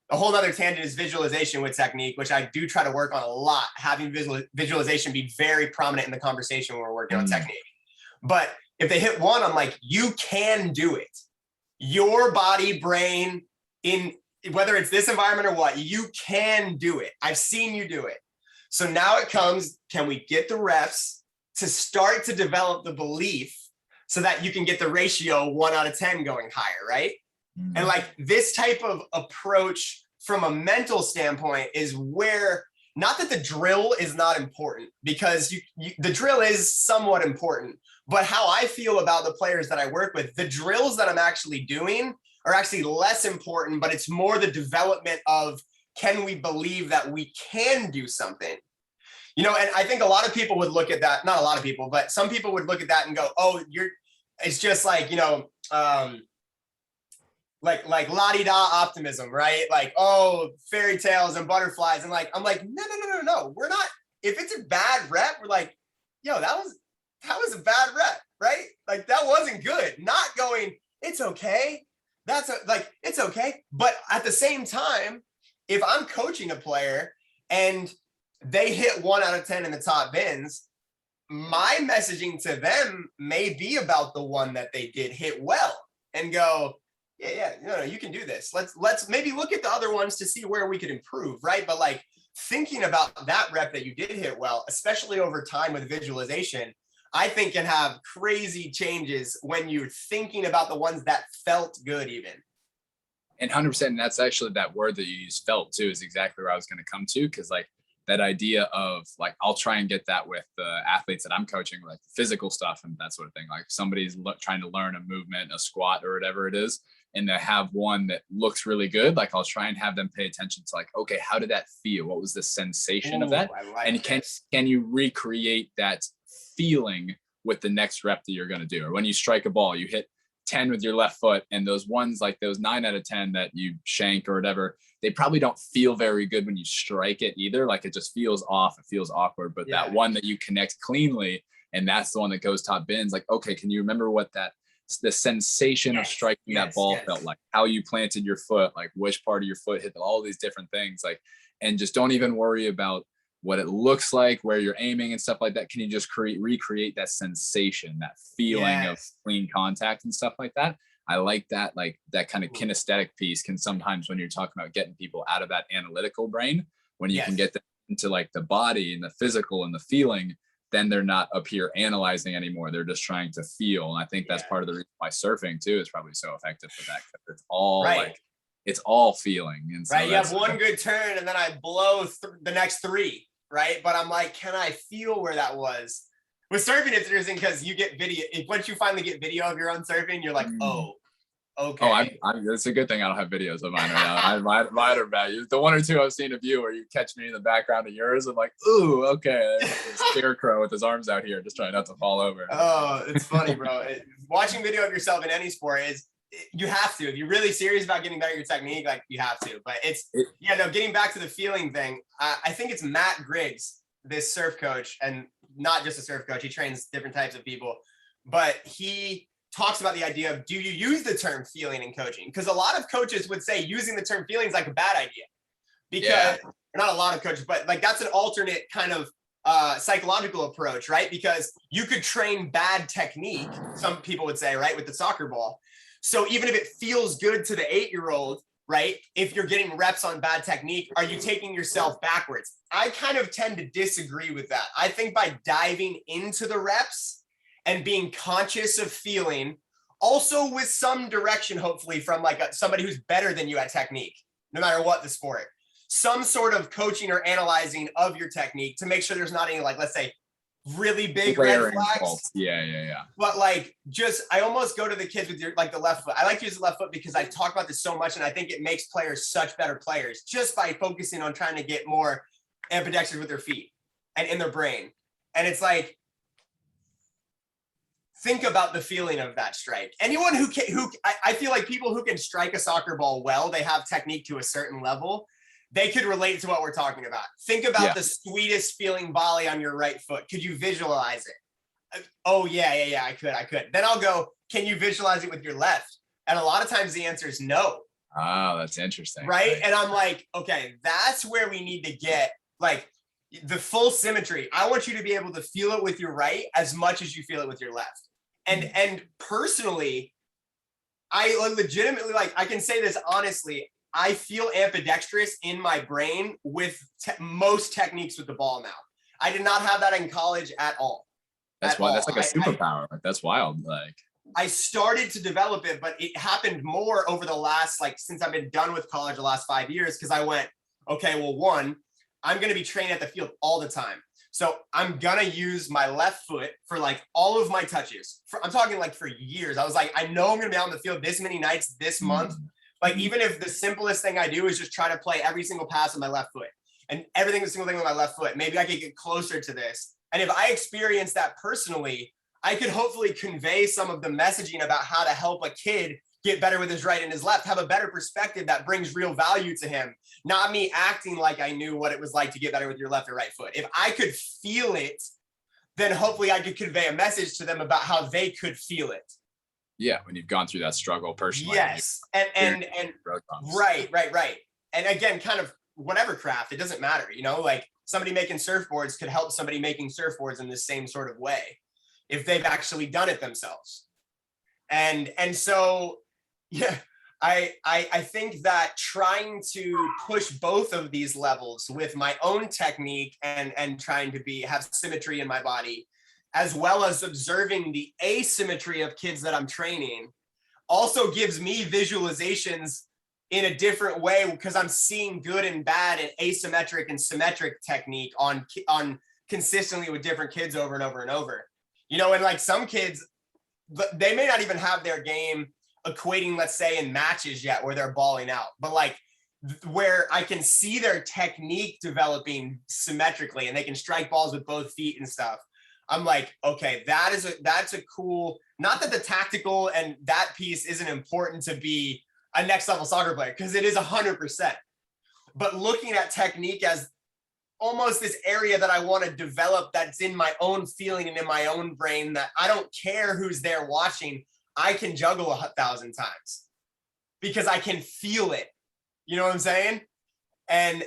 a whole other tangent is visualization with technique, which I do try to work on a lot, having visualization be very prominent in the conversation when we're working on technique. But if they hit 1, I'm like, you can do it. Your body, brain, in whether it's this environment or what, you can do it. I've seen you do it. So now it comes, can we get the reps to start to develop the belief so that you can get the ratio 1 out of 10 going higher, right? And like this type of approach from a mental standpoint is where, not that the drill is not important, because the drill is somewhat important, but how I feel about the players that I work with, the drills that I'm actually doing are actually less important, but it's more the development of, can we believe that we can do something? You know, and I think a lot of people would look at that, not a lot of people, but some people would look at that and go, oh, it's just like, you know, like la-di-da optimism, right? Like, oh, fairy tales and butterflies. And like, I'm like, no. We're not, if it's a bad rep, we're like, yo, that was a bad rep, right? Like that wasn't good. Not going, it's okay. It's okay. But at the same time, if I'm coaching a player and they hit 1 out of 10 in the top bins, my messaging to them may be about the one that they did hit well and go, no, you can do this. Let's maybe look at the other ones to see where we could improve, right? But like thinking about that rep that you did hit well, especially over time with visualization, I think can have crazy changes when you're thinking about the ones that felt good even. And 100%, and that's actually that word that you use, felt, too, is exactly where I was going to come to. Because like that idea of like, I'll try and get that with the athletes that I'm coaching, like physical stuff and that sort of thing. Like somebody's trying to learn a movement, a squat or whatever it is, and they have one that looks really good. Like I'll try and have them pay attention to like, okay, how did that feel? What was the sensation of that? And can you recreate that feeling with the next rep that you're going to do? Or when you strike a ball, you hit 10 with your left foot, and those ones, like those 9 out of 10 that you shank or whatever, they probably don't feel very good when you strike it either. Like it just feels off, it feels awkward. But that one that you connect cleanly, and that's the one that goes top bins, like, okay, can you remember what the sensation of striking that ball felt like, how you planted your foot, like which part of your foot hit, all these different things, like, and just don't even worry about what it looks like, where you're aiming and stuff like that. Can you just recreate that sensation, that feeling of clean contact and stuff like that? I like that, like that kind of kinesthetic piece can sometimes, when you're talking about getting people out of that analytical brain, when you can get them into like the body and the physical and the feeling, then they're not up here analyzing anymore. They're just trying to feel. And I think that's part of the reason why surfing too is probably so effective for that. It's all like, it's all feeling. And so you have one good turn and then I blow the next 3, right? But I'm like, can I feel where that was? With surfing, it's interesting because you get video. Once you finally get video of your own surfing, you're like, oh, okay. Oh, it's a good thing I don't have videos of mine right now. Mine are bad. The 1 or 2 I've seen of you where you catch me in the background of yours, I'm like, ooh, okay. Scarecrow with his arms out here, just trying not to fall over. Oh, it's funny, bro. Watching video of yourself in any sport you have to. If you're really serious about getting better at your technique, like you have to. But getting back to the feeling thing, I think it's Matt Griggs, this surf coach, and not just a surf coach. He trains different types of people, but he talks about the idea of, do you use the term feeling in coaching? Because a lot of coaches would say using the term feeling is like a bad idea, because not a lot of coaches, but like that's an alternate kind of psychological approach, right? Because you could train bad technique, some people would say, right, with the soccer ball. So even if it feels good to the 8-year-old, right, if you're getting reps on bad technique, are you taking yourself backwards? I kind of tend to disagree with that. I think by diving into the reps and being conscious of feeling, also with some direction, hopefully from like somebody who's better than you at technique, no matter what the sport, some sort of coaching or analyzing of your technique to make sure there's not any, like, let's say, really big red flags. Yeah. But like, I almost go to the kids with the left foot. I like to use the left foot because I talk about this so much, and I think it makes players such better players just by focusing on trying to get more ambidextrous with their feet and in their brain. And it's like, think about the feeling of that strike. Anyone I feel like people who can strike a soccer ball well, they have technique to a certain level. They could relate to what we're talking about. Think about the sweetest feeling volley on your right foot. Could you visualize it? Oh, yeah, I could. Then I'll go, can you visualize it with your left? And a lot of times the answer is no. Oh, that's interesting. Right? And I'm like, okay, that's where we need to get like the full symmetry. I want you to be able to feel it with your right as much as you feel it with your left. And personally, I legitimately, like, I can say this honestly, I feel ambidextrous in my brain with most techniques with the ball now. I did not have that in college at all. That's why that's like a superpower. Like that's wild. Like I started to develop it, but it happened more over the last, like, since I've been done with college the last 5 years, because I went, okay, well, one, I'm going to be training at the field all the time. So I'm going to use my left foot for like all of my touches. I'm talking like for years. I was like, I know I'm going to be out on the field this many nights this month. Like, even if the simplest thing I do is just try to play every single pass with my left foot and every single thing with my left foot, maybe I could get closer to this. And if I experience that personally, I could hopefully convey some of the messaging about how to help a kid get better with his right and his left, have a better perspective that brings real value to him. Not me acting like I knew what it was like to get better with your left or right foot. If I could feel it, then hopefully I could convey a message to them about how they could feel it. Yeah, when you've gone through that struggle personally. Yes, and right. And again, kind of whatever craft, it doesn't matter, you know, like somebody making surfboards could help somebody making surfboards in the same sort of way if they've actually done it themselves. And so, yeah, I think that trying to push both of these levels with my own technique and trying to have symmetry in my body, as well as observing the asymmetry of kids that I'm training, also gives me visualizations in a different way because I'm seeing good and bad and asymmetric and symmetric technique on consistently with different kids over and over and over. You know, and like some kids, they may not even have their game equating, let's say, in matches yet where they're balling out, but like where I can see their technique developing symmetrically and they can strike balls with both feet and stuff. I'm like, okay, that's a cool, not that the tactical and that piece isn't important to be a next level soccer player, because it is 100%. But looking at technique as almost this area that I want to develop that's in my own feeling and in my own brain, that I don't care who's there watching, I can juggle 1,000 times because I can feel it. You know what I'm saying? And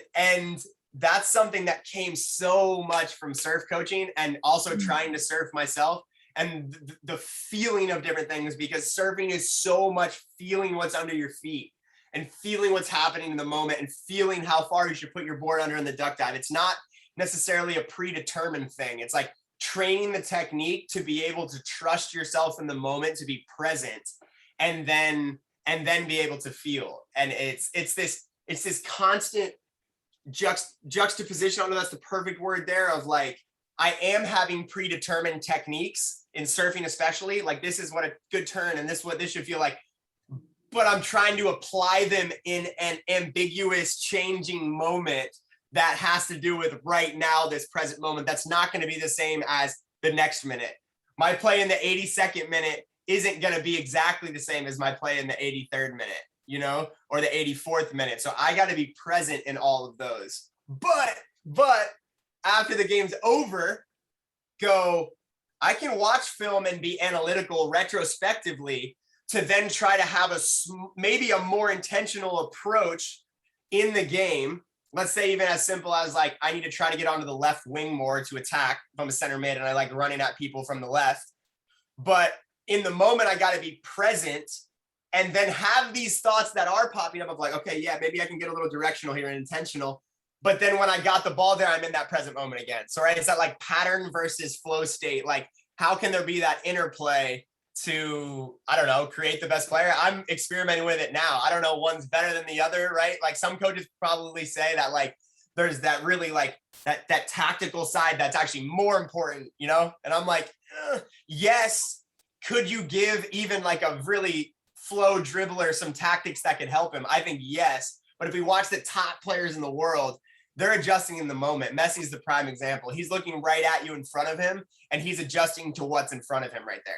that's something that came so much from surf coaching and also trying to surf myself and the feeling of different things, because surfing is so much feeling what's under your feet and feeling what's happening in the moment and feeling how far you should put your board under in the duck dive. It's not necessarily a predetermined thing. It's like training the technique to be able to trust yourself in the moment, to be present, and then be able to feel. And it's this constant juxtaposition. I don't know if that's the perfect word there, of like, I am having predetermined techniques in surfing, especially like this is what a good turn and this is what this should feel like, but I'm trying to apply them in an ambiguous changing moment that has to do with right now, this present moment. That's not going to be the same as the next minute. My play in the 82nd minute isn't going to be exactly the same as my play in the 83rd minute, you know, or the 84th minute. So I got to be present in all of those. But after the game's over, I can watch film and be analytical retrospectively to then try to have maybe a more intentional approach in the game. Let's say even as simple as like, I need to try to get onto the left wing more to attack if I'm a center mid and I like running at people from the left. But in the moment, I got to be present and then have these thoughts that are popping up of like, okay, yeah, maybe I can get a little directional here and intentional. But then when I got the ball there, I'm in that present moment again. So, right, it's that like pattern versus flow state. Like, how can there be that interplay to, I don't know, create the best player? I'm experimenting with it now. I don't know, one's better than the other, right? Like some coaches probably say that like, there's that really like that tactical side that's actually more important, you know? And I'm like, yes, could you give even like a really flow dribbler some tactics that could help him? I think yes. But if we watch the top players in the world, they're adjusting in the moment. Messi's the prime example. He's looking right at you in front of him, and he's adjusting to what's in front of him right there.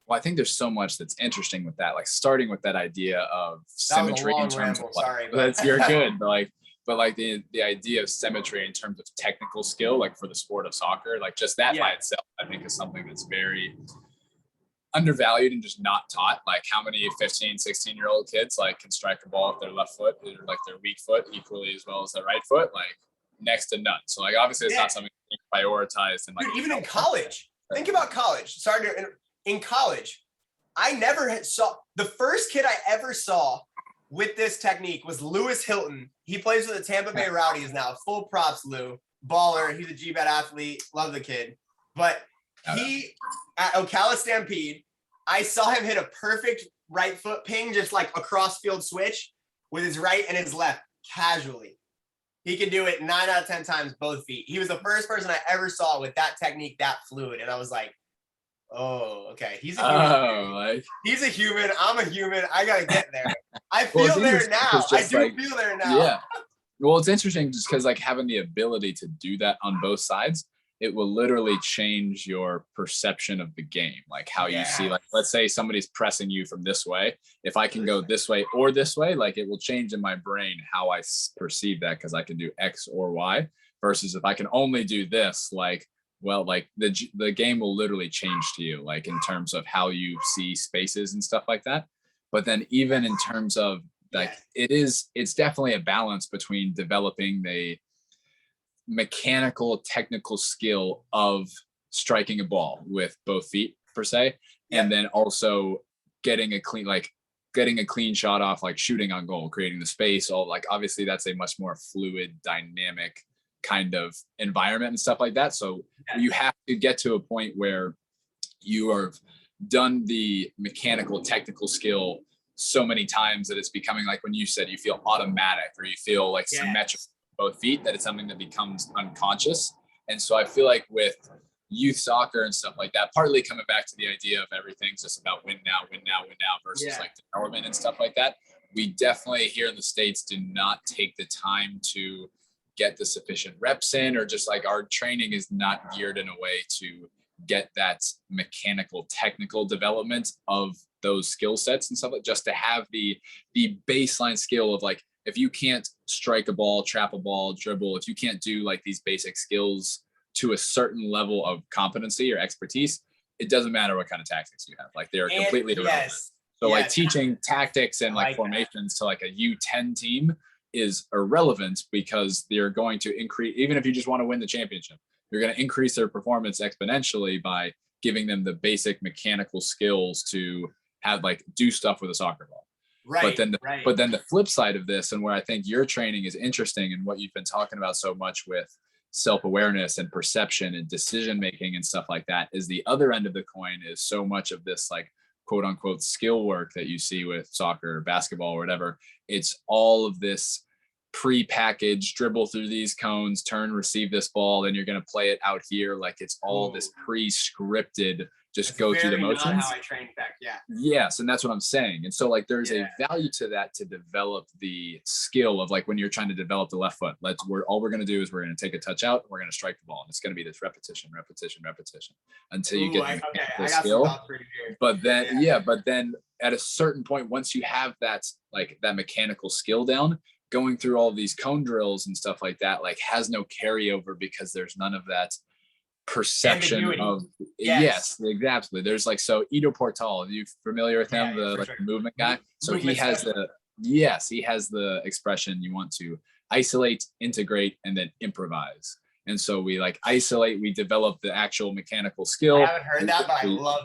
Well, I think there's so much that's interesting with that, like starting with that idea of symmetry in terms of like, sorry, but you're good, but like the idea of symmetry in terms of technical skill, like for the sport of soccer, like just that by itself, I think is something that's very undervalued and just not taught. Like how many 15, 16-year-old kids like can strike a ball with their left foot or like their weak foot equally as well as their right foot, like next to none. So like obviously it's not something prioritized. And like, dude, even in college, think about college. In college, I never saw, the first kid I ever saw with this technique was Lewis Hilton. He plays for the Tampa Bay Rowdies now. Full props, Lou. Baller. He's a GBED athlete. Love the kid. But he, at Ocala Stampede, I saw him hit a perfect right foot ping, just like a cross field switch with his right and his left casually. He could do it 9 out of 10 times, both feet. He was the first person I ever saw with that technique, that fluid. And I was like, oh, okay. He's a human. He's a human. I'm a human. I got to get there. I feel there now. I do feel there now. Yeah. Well, it's interesting just because like having the ability to do that on both sides, it will literally change your perception of the game. Like how you see, like, let's say somebody's pressing you from this way. If I can go this way or this way, like it will change in my brain how I perceive that, because I can do X or Y versus if I can only do this, like, well, like the game will literally change to you, like in terms of how you see spaces and stuff like that. But then even in terms of like, it's definitely a balance between developing the mechanical technical skill of striking a ball with both feet per se, and then also getting a clean shot off, like shooting on goal, creating the space. All like, obviously that's a much more fluid, dynamic kind of environment and stuff like that. So you have to get to a point where you have done the mechanical technical skill so many times that it's becoming like when you said you feel automatic or you feel like symmetric with both feet, that it's something that becomes unconscious. And so I feel like with youth soccer and stuff like that, partly coming back to the idea of everything's just about win now, win now, win now versus like development and stuff like that. We definitely here in the States do not take the time to get the sufficient reps in, or just like our training is not geared in a way to get that mechanical, technical development of those skill sets and stuff, like just to have the baseline skill of like, if you can't strike a ball, trap a ball, dribble, if you can't do like these basic skills to a certain level of competency or expertise, it doesn't matter what kind of tactics you have. Like they're completely irrelevant. So like teaching tactics and like formations to like a U10 team is irrelevant, because they're going to increase, even if you just want to win the championship, you're going to increase their performance exponentially by giving them the basic mechanical skills to have like do stuff with a soccer ball. But then the flip side of this, and where I think your training is interesting and what you've been talking about so much with self-awareness and perception and decision-making and stuff like that, is the other end of the coin is so much of this like quote unquote skill work that you see with soccer, basketball, or whatever. It's all of this pre-packaged dribble through these cones, turn, receive this ball, then you're going to play it out here. Like it's all this pre-scripted, just go through the motions. Not how I train back. Yes. And that's what I'm saying. And so like, there's a value to that, to develop the skill of like, when you're trying to develop the left foot, all we're going to do is we're going to take a touch out, and we're going to strike the ball. And it's going to be this repetition until you get the skill. But then at a certain point, once you have that, like that mechanical skill down, going through all these cone drills and stuff like that, like has no carryover, because there's none of that perception of yes, exactly. There's like, so Ido Portal, are you familiar with him, the movement guy? So he has the expression, you want to isolate, integrate, and then improvise. And so we like isolate, we develop the actual mechanical skill. I haven't heard that, but I love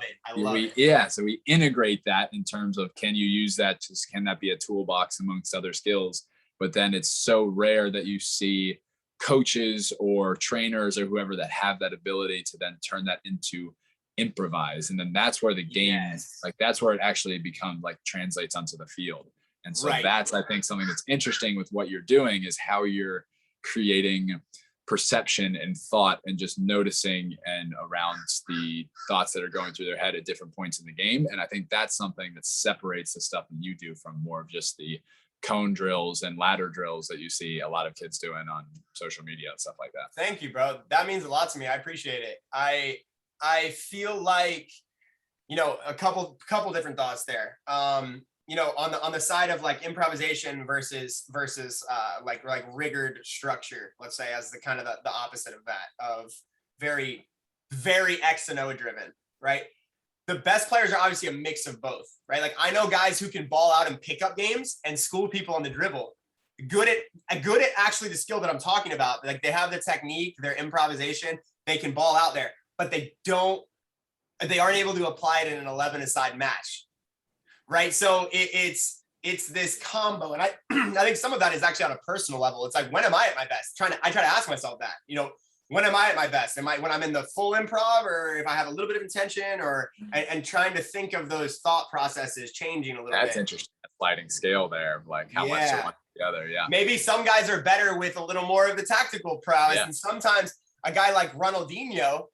it. Yeah, so we integrate that in terms of, can you use that, just can that be a toolbox amongst other skills? But then it's so rare that you see coaches or trainers or whoever that have that ability to then turn that into improvise. And then that's where the game, like that's where it actually becomes like translates onto the field. And so that's, I think, something that's interesting with what you're doing, is how you're creating perception and thought and just noticing and around the thoughts that are going through their head at different points in the game. And I think that's something that separates the stuff that you do from more of just the cone drills and ladder drills that you see a lot of kids doing on social media and stuff like that. Thank you, bro. That means a lot to me. I appreciate it. I feel like, you know, a couple different thoughts there. You know, on the side of like improvisation versus like rigored structure, let's say, as the kind of the opposite of that, of very, very X and O driven, right? The best players are obviously a mix of both, right? Like I know guys who can ball out and pick up games and school people on the dribble, good at actually the skill that I'm talking about. Like they have the technique, their improvisation, they can ball out there, but they aren't able to apply it in an 11-a-side match, right? So it's this combo. And I think some of that is actually on a personal level. It's like, when am I at my best? I try to ask myself that, you know, when am I at my best? Am I when I'm in the full improv, or if I have a little bit of intention, or and trying to think of those thought processes changing a little bit. That's interesting. Sliding scale there, like how much they want together. Yeah. Maybe some guys are better with a little more of the tactical prowess, and sometimes a guy like Ronaldinho,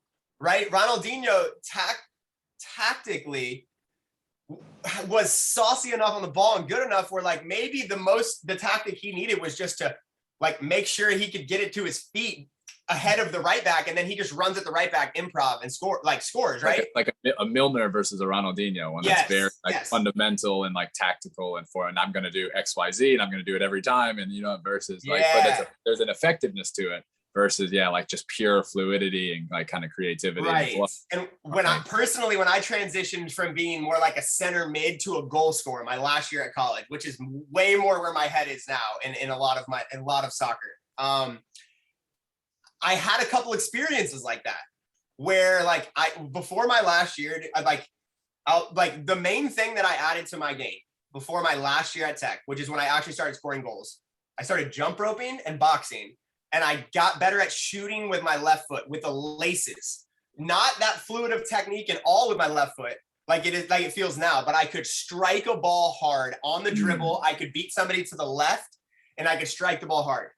right? Ronaldinho tactically was saucy enough on the ball and good enough where like maybe the tactic he needed was just to like make sure he could get it to his feet ahead of the right back, and then he just runs at the right back improv and scores, right? Like a Milner versus a Ronaldinho, one that's very fundamental and like tactical and I'm going to do X, Y, Z, and I'm going to do it every time, and you know, versus like, but there's an effectiveness to it versus like just pure fluidity and like kind of creativity. Right. And when I transitioned from being more like a center mid to a goal scorer my last year at college, which is way more where my head is now in a lot of soccer. I had a couple experiences like that where like before my last year, the main thing that I added to my game before my last year at Tech, which is when I actually started scoring goals, I started jump roping and boxing, and I got better at shooting with my left foot with the laces, not that fluid of technique and all with my left foot, like it feels now, but I could strike a ball hard on the dribble. I could beat somebody to the left and I could strike the ball hard.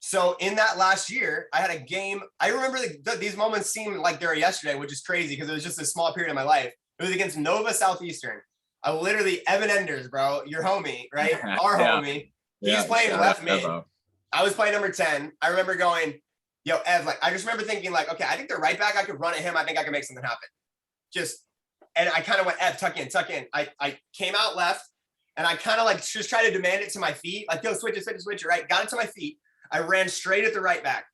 So in that last year, I had a game. I remember these moments seem like they were yesterday, which is crazy because it was just a small period of my life. It was against Nova Southeastern. I literally, Evan Enders, bro, your homie, right? Our homie. He's playing left mid. I was playing number 10. I remember going, yo, Ev, like, I just remember thinking like, okay, I think the right back, I could run at him. I think I could make something happen. And I kind of went, Ev, tuck in. I came out left and I kind of like just tried to demand it to my feet. Like, yo, switch it, right? Got it to my feet. I ran straight at the right back.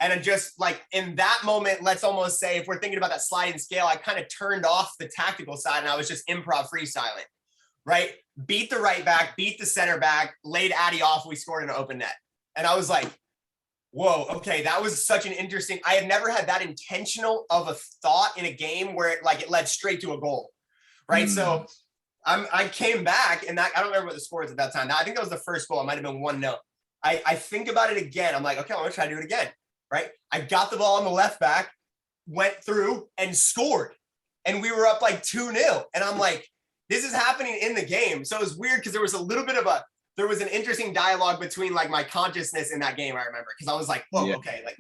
And I just like in that moment, let's almost say if we're thinking about that sliding scale, I kind of turned off the tactical side and I was just improv freestyling, right? Beat the right back, beat the center back, laid Addy off. We scored in an open net. And I was like, whoa, okay, that was such an interesting, I had never had that intentional of a thought in a game where it led straight to a goal, right? So I came back and that, I don't remember what the score was at that time. I think that was the first goal. It might've been 1-0. I think about it again. I'm like, okay, I'm gonna try to do it again, right? I got the ball on the left back, went through and scored. And we were up like 2-0. And I'm like, this is happening in the game. So it was weird because there was a little bit of there was an interesting dialogue between like my consciousness in that game, I remember. Because I was like, whoa, okay, like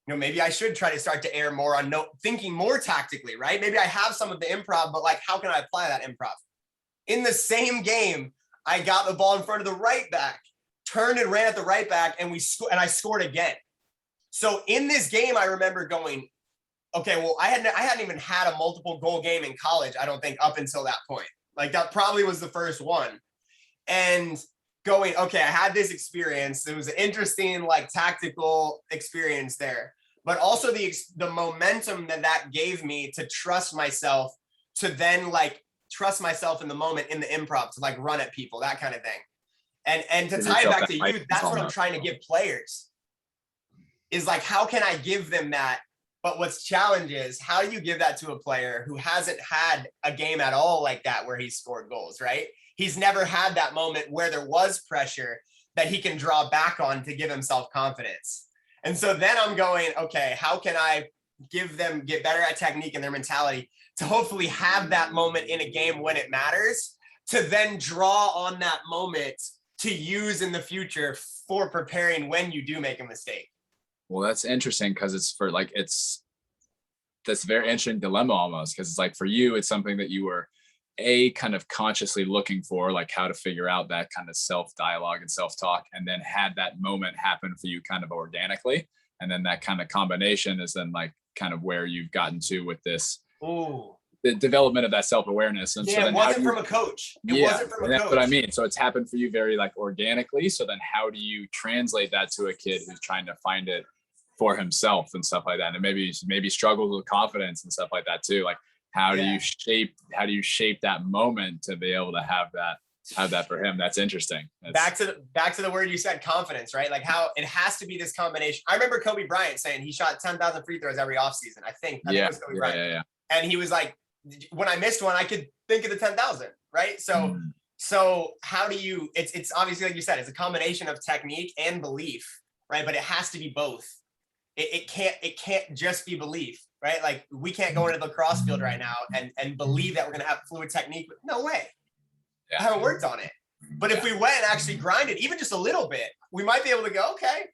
maybe I should try to start to err more on thinking more tactically, right? Maybe I have some of the improv, but like, how can I apply that improv? In the same game, I got the ball in front of the right back, turned and ran at the right back, and I scored again. So in this game, I remember going, okay, well, I hadn't even had a multiple goal game in college, I don't think, up until that point. Like that probably was the first one. And going, okay, I had this experience. It was an interesting, like tactical experience there, but also the momentum that gave me to trust myself, to then like trust myself in the moment in the improv, to like run at people, that kind of thing. And to tie it back to youth, that's what I'm trying to give players is like, how can I give them that? But what's challenge is how do you give that to a player who hasn't had a game at all like that, where he's scored goals, right? He's never had that moment where there was pressure that he can draw back on to give himself confidence. And so then I'm going, okay, how can I give them, get better at technique and their mentality to hopefully have that moment in a game when it matters, to then draw on that moment to use in the future for preparing when you do make a mistake. Well, that's interesting because it's for like, that's a very interesting dilemma almost, because it's like for you, it's something that you were kind of consciously looking for, like how to figure out that kind of self-dialogue and self-talk, and then had that moment happen for you kind of organically. And then that kind of combination is then like kind of where you've gotten to with this, the development of that self-awareness. And yeah, so then it wasn't from a coach. It wasn't from a coach. That's what I mean. So it's happened for you very like organically. So then how do you translate that to a kid who's trying to find it for himself and stuff like that? And maybe struggles with confidence and stuff like that too. Like how do you shape that moment to be able to have that for him? That's interesting. Back to the word you said, confidence, right? Like how it has to be this combination. I remember Kobe Bryant saying he shot 10,000 free throws every offseason. I think it was Kobe Bryant. Yeah. And he was like, when I missed one, I could think of the 10,000, right? So how do you, it's obviously, like you said, it's a combination of technique and belief, right? But it has to be both. It can't just be belief, right? Like we can't go into the lacrosse field right now and believe that we're going to have fluid technique. No way. I haven't worked on it. But if we went and actually grinded even just a little bit, we might be able to go, okay,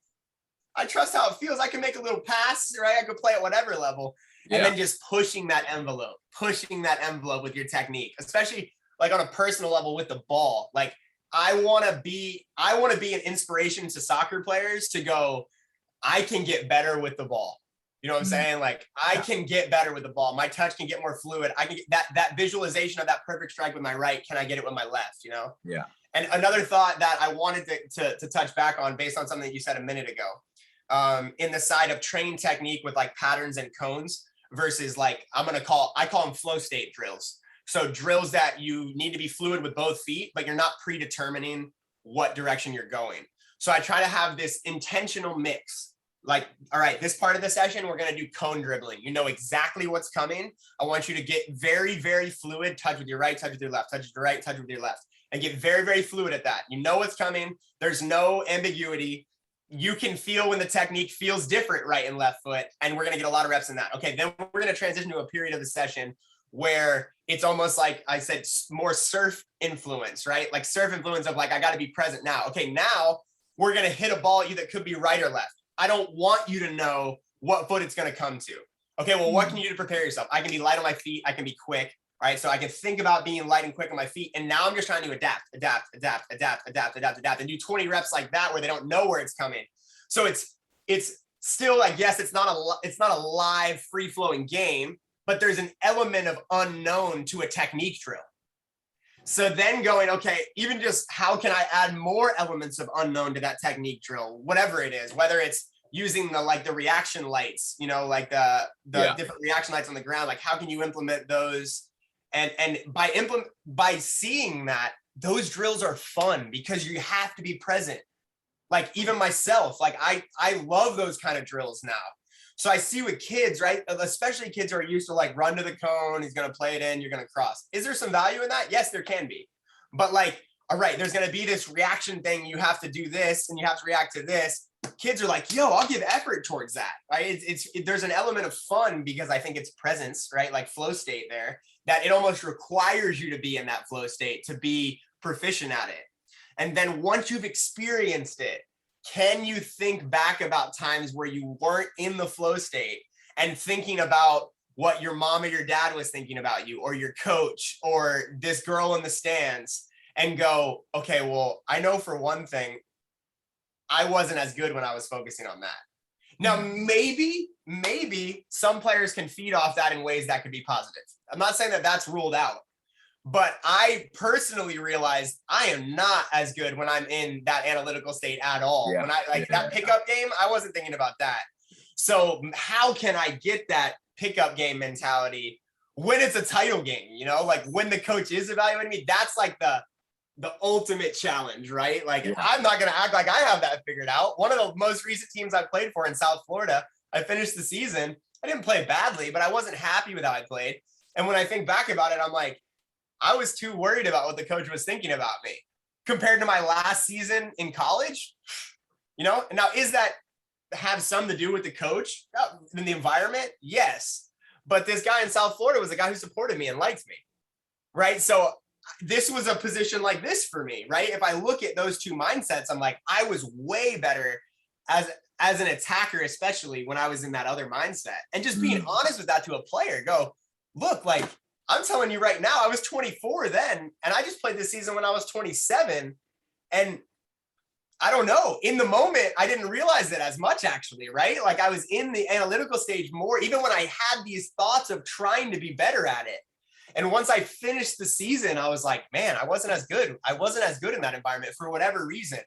I trust how it feels. I can make a little pass, right? I could play at whatever level. And then just pushing that envelope with your technique, especially like on a personal level with the ball. Like I want to be an inspiration to soccer players to go, I can get better with the ball. You know what I'm saying? Like I can get better with the ball. My touch can get more fluid. I can get that visualization of that perfect strike with my right. Can I get it with my left? You know? Yeah. And another thought that I wanted to touch back on based on something that you said a minute ago, in the side of training technique with like patterns and cones versus like, I call them flow state drills. So drills that you need to be fluid with both feet, but you're not predetermining what direction you're going. So I try to have this intentional mix. Like, all right, this part of the session, we're going to do cone dribbling. You know exactly what's coming. I want you to get very, very fluid, touch with your right, touch with your left, touch with your right, touch with your left, and get very, very fluid at that. You know what's coming. There's no ambiguity. You can feel when the technique feels different right and left foot, and we're going to get a lot of reps in that. Okay, then we're going to transition to a period of the session where it's almost like I said, more surf influence, right? Like surf influence of like, I got to be present now. Okay, now we're going to hit a ball at you that could be right or left. I don't want you to know what foot it's going to come to. Okay, well, what can you do to prepare yourself? I can be light on my feet. I can be quick. All right, so I can think about being light and quick on my feet. And now I'm just trying to adapt, and do 20 reps like that where they don't know where it's coming. So it's still, I guess, it's not a live, free-flowing game, but there's an element of unknown to a technique drill. So then going, okay, even just how can I add more elements of unknown to that technique drill, whatever it is, whether it's using the reaction lights, like the different reaction lights on the ground, like how can you implement those? And by seeing that, those drills are fun because you have to be present. Like even myself, like I love those kind of drills now. So I see with kids, right? Especially kids who are used to like run to the cone, he's going to play it in, you're going to cross. Is there some value in that? Yes, there can be. But like, all right, there's going to be this reaction thing. You have to do this and you have to react to this. Kids are like, yo, I'll give effort towards that, right? There's an element of fun because I think it's presence, right? Like flow state there, that it almost requires you to be in that flow state to be proficient at it. And then once you've experienced it, can you think back about times where you weren't in the flow state and thinking about what your mom or your dad was thinking about you, or your coach, or this girl in the stands, and go, okay, well, I know for one thing, I wasn't as good when I was focusing on that. Now, maybe some players can feed off that in ways that could be positive. I'm not saying that that's ruled out, but I personally realized I am not as good when I'm in that analytical state at all. When I that pickup game, I wasn't thinking about that. So how can I get that pickup game mentality when it's a title game, like when the coach is evaluating me? That's like the ultimate challenge, right? Like I'm not going to act like I have that figured out. One of the most recent teams I played for in South Florida, I finished the season. I didn't play badly, but I wasn't happy with how I played. And when I think back about it, I'm like, I was too worried about what the coach was thinking about me compared to my last season in college, And now, is that have some to do with the coach in the environment? Yes. But this guy in South Florida was a guy who supported me and liked me, right? So this was a position like this for me, right? If I look at those two mindsets, I'm like, I was way better as an attacker, especially when I was in that other mindset. And just being honest with that to a player, go, look, like, I'm telling you right now, I was 24 then, and I just played this season when I was 27. And I don't know, in the moment, I didn't realize it as much, actually, right? Like I was in the analytical stage more, even when I had these thoughts of trying to be better at it. And once I finished the season, I was like, man, I wasn't as good. I wasn't as good in that environment for whatever reason.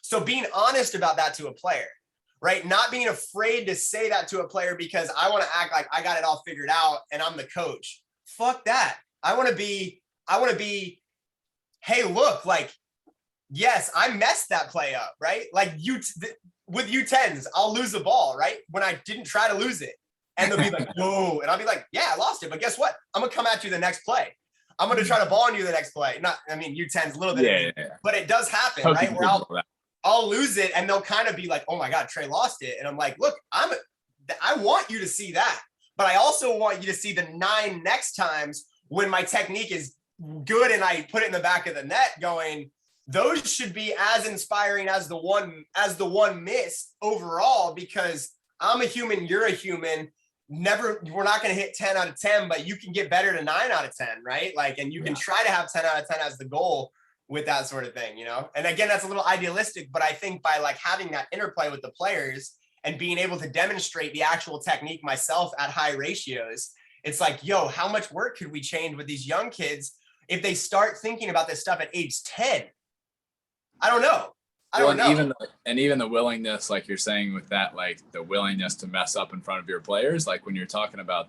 So being honest about that to a player, right? Not being afraid to say that to a player because I want to act like I got it all figured out and I'm the coach. Fuck that. I want to be, hey, look, like, yes, I messed that play up, right? Like with U10s, I'll lose the ball, right? When I didn't try to lose it. And they'll be like, no. And I'll be like, yeah, I lost it. But guess what? I'm going to come at you the next play. I'm going to try to ball on you the next play. U10's a little bit, but it does happen, right? Where I'll lose it and they'll kind of be like, oh my God, Trey lost it. And I'm like, look, I want you to see that. But I also want you to see the 9 next times when my technique is good and I put it in the back of the net going, those should be as inspiring as the one miss overall, because I'm a human, you're a human. We're not going to hit 10 out of 10, but you can get better to 9 out of 10, right? Like, and you can try to have 10 out of 10 as the goal with that sort of thing, And again, that's a little idealistic, but I think by like having that interplay with the players and being able to demonstrate the actual technique myself at high ratios, it's like, yo, how much work could we change with these young kids if they start thinking about this stuff at age 10? I don't know. Even the willingness, like you're saying with that, like the willingness to mess up in front of your players, like when you're talking about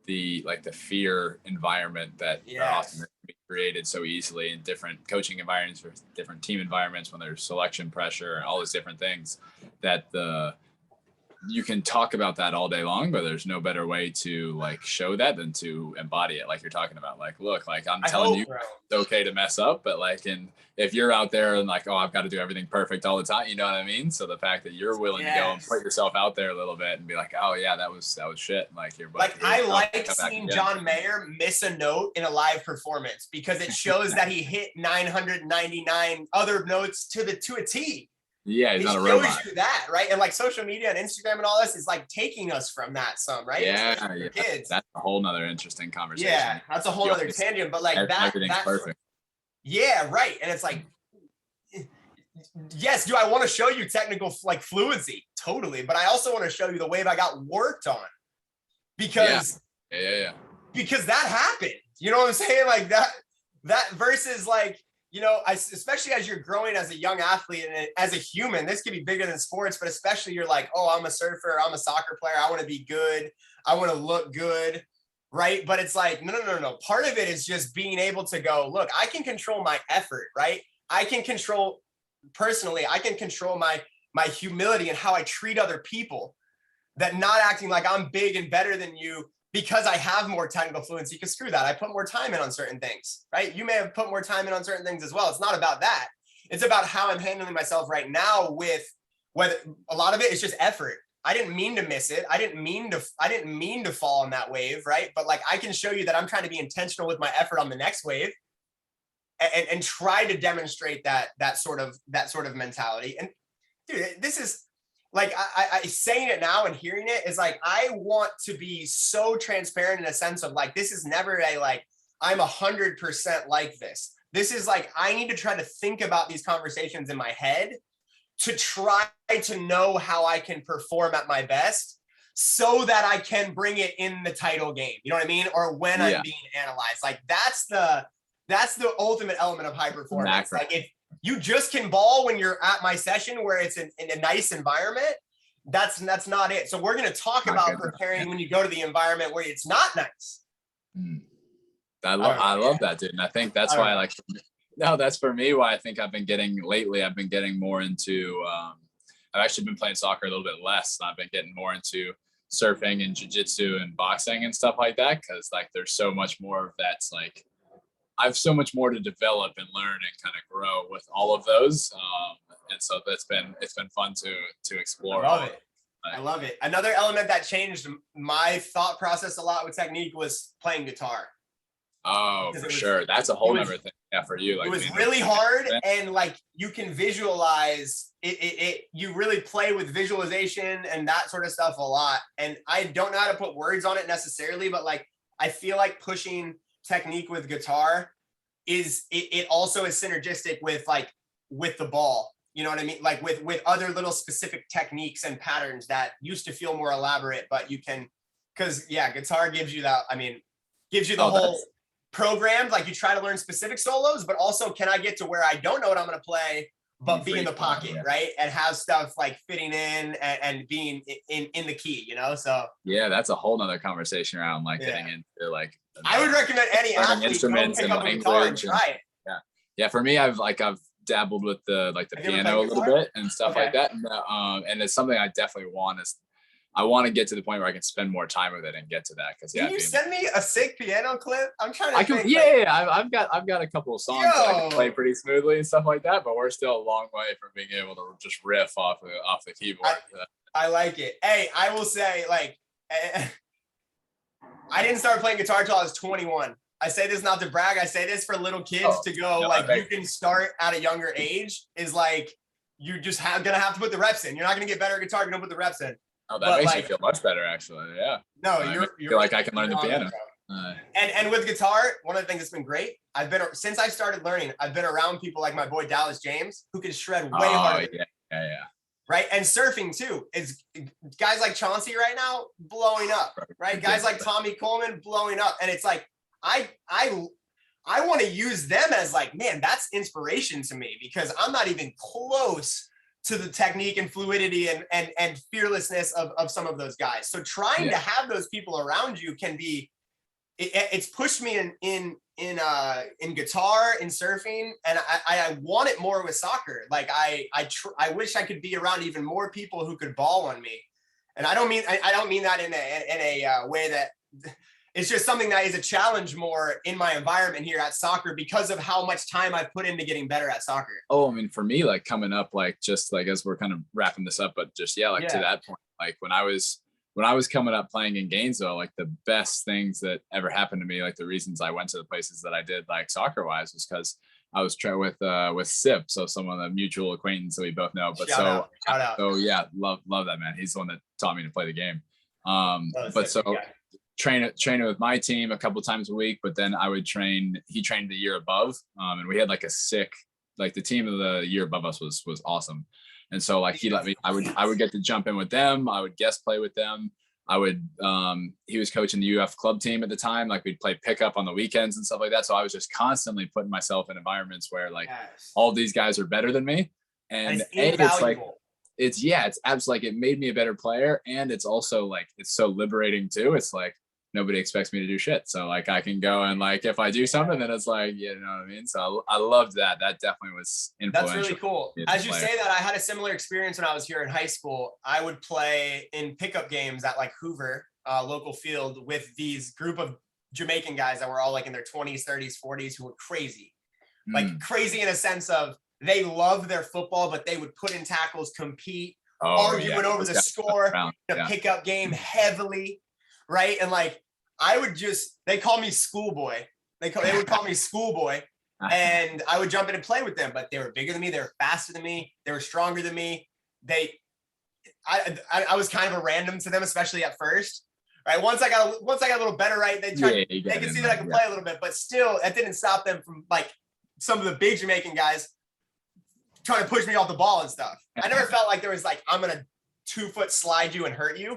the fear environment that are often created so easily in different coaching environments or different team environments when there's selection pressure and all these different things, that the you can talk about that all day long, but there's no better way to like show that than to embody it. Like you're talking about, like, look, like I'm telling you it's okay to mess up, but like, if you're out there and like, oh, I've got to do everything perfect all the time, you know what I mean? So the fact that you're willing to go and put yourself out there a little bit and be like, oh yeah, that was shit. Like I like seeing John Mayer miss a note in a live performance because it shows that he hit 999 other notes to a T. Yeah, he's not a robot. robot. Shows you that, right? And like social media and Instagram and all this is like taking us from that some, right? Yeah, yeah. Kids. That's a whole nother interesting conversation. Yeah, that's a whole other tangent. But like that's perfect. Yeah, right. And it's like, yes, do I want to show you technical like fluency? Totally. But I also want to show you the wave I got worked on. Because because that happened. You know what I'm saying? Like that versus like, you know, especially as you're growing as a young athlete and as a human, this could be bigger than sports, but especially you're like, oh, I'm a surfer, I'm a soccer player, I want to be good, I want to look good, right? But it's like, no. Part of it is just being able to go, look, I can control my effort, right? I can control my humility and how I treat other people, that not acting like I'm big and better than you because I have more technical fluency, because screw that. I put more time in on certain things, right? You may have put more time in on certain things as well. It's not about that. It's about how I'm handling myself right now with whether a lot of it is just effort. I didn't mean to miss it. I didn't mean to fall on that wave, right? But like I can show you that I'm trying to be intentional with my effort on the next wave and try to demonstrate that sort of mentality. And dude, this is like, I saying it now and hearing it is like, I want to be so transparent in a sense of like, this is never a, like, I'm 100% like this. This is like, I need to try to think about these conversations in my head to try to know how I can perform at my best so that I can bring it in the title game. You know what I mean? Or when I'm being analyzed. Like that's the ultimate element of high performance. Like if you just can ball when you're at my session where it's in a nice environment, that's not it. So we're going to talk about preparing when you go to the environment where it's not nice. I love that, dude. And I think that's why that's for me why I think I've been getting more into, I've actually been playing soccer a little bit less, and I've been getting more into surfing and jiu-jitsu and boxing and stuff like that. Cause like, there's so much more of that's like, I have so much more to develop and learn and kind of grow with all of those. And so it's been fun to explore. I love it. Another element that changed my thought process a lot with technique was playing guitar. Oh, for sure. That's a whole other thing. Yeah, for you. Like, it was really hard, and like you can visualize it. You really play with visualization and that sort of stuff a lot. And I don't know how to put words on it necessarily, but like I feel like pushing technique with guitar is it also is synergistic with the ball, you know what I mean, like with other little specific techniques and patterns that used to feel more elaborate, but you can, because guitar gives you that, gives you the whole program. Like you try to learn specific solos, but also can I get to where I don't know what I'm going to play but be in the pocket, right? And have stuff like fitting in and being in the key, you know? So yeah, that's a whole nother conversation around getting into like, I would recommend any athlete instruments and language. Try it. Yeah. For me, I've dabbled with the piano a little bit and stuff like that. And it's something I definitely want I want to get to the point where I can spend more time with it and get to that. Cause can you send me a sick piano clip? I'm trying to I've got a couple of songs that I can play pretty smoothly and stuff like that, but we're still a long way from being able to just riff off the keyboard. I like it. Hey, I will say I didn't start playing guitar until I was 21. I say this not to brag. I say this for little kids to go you can start at a younger age is like, you just gonna have to put the reps in. You're not gonna get better at guitar if you don't put the reps in. Oh, that makes me feel much better, actually. Yeah. No, you feel like I can learn the piano. And with guitar, one of the things that's been great, since I started learning, I've been around people like my boy Dallas James, who can shred way harder. Yeah. Right. And surfing too is guys like Chauncey right now blowing up. Right. Guys like Tommy Coleman blowing up. And it's like, I want to use them as like, man, that's inspiration to me, because I'm not even close to the technique and fluidity and fearlessness of some of those guys. So trying to have those people around you can be, it's pushed me in guitar, in surfing, and I want it more with soccer. Like I wish I could be around even more people who could ball on me. And I don't mean that in a way that it's just something that is a challenge more in my environment here at soccer because of how much time I've put into getting better at soccer. Oh, I mean, for me, like coming up, like just like as we're kind of wrapping this up, but just to that point, like when I was coming up playing in Gainesville, like the best things that ever happened to me, like the reasons I went to the places that I did, like soccer wise, was because I was with Sip, so someone, a mutual acquaintance that we both know. But Shout out. So yeah, love that man. He's the one that taught me to play the game. But so training with my team a couple times a week, but then he trained the year above, and we had like the team of the year above us was awesome. And so like he let me, I would get to jump in with them. I would guest play with them. He was coaching the UF club team at the time. Like we'd play pickup on the weekends and stuff like that. So I was just constantly putting myself in environments where like all these guys are better than me. And it's like, it's absolutely, like, it made me a better player. And it's also like, it's so liberating too. It's like, nobody expects me to do shit. So like I can go and like, if I do something, then it's like, you know what I mean? So I loved that. That definitely was influential. That's really cool. As you say that, I had a similar experience when I was here in high school. I would play in pickup games at like Hoover, local field, with these group of Jamaican guys that were all like in their 20s, 30s, 40s, who were crazy. Like crazy in a sense of they loved their football, but they would put in tackles, compete, arguing over the score, the pickup game heavily. Right. And like, they call me schoolboy. They would call me schoolboy, and I would jump in and play with them, but they were bigger than me. They were faster than me. They were stronger than me. I was kind of a random to them, especially at first. Right. Once I got a little better, right. They could see that I could play a little bit, but still that didn't stop them from like some of the big Jamaican guys trying to push me off the ball and stuff. I never felt like there was like, I'm going to 2-foot slide you and hurt you.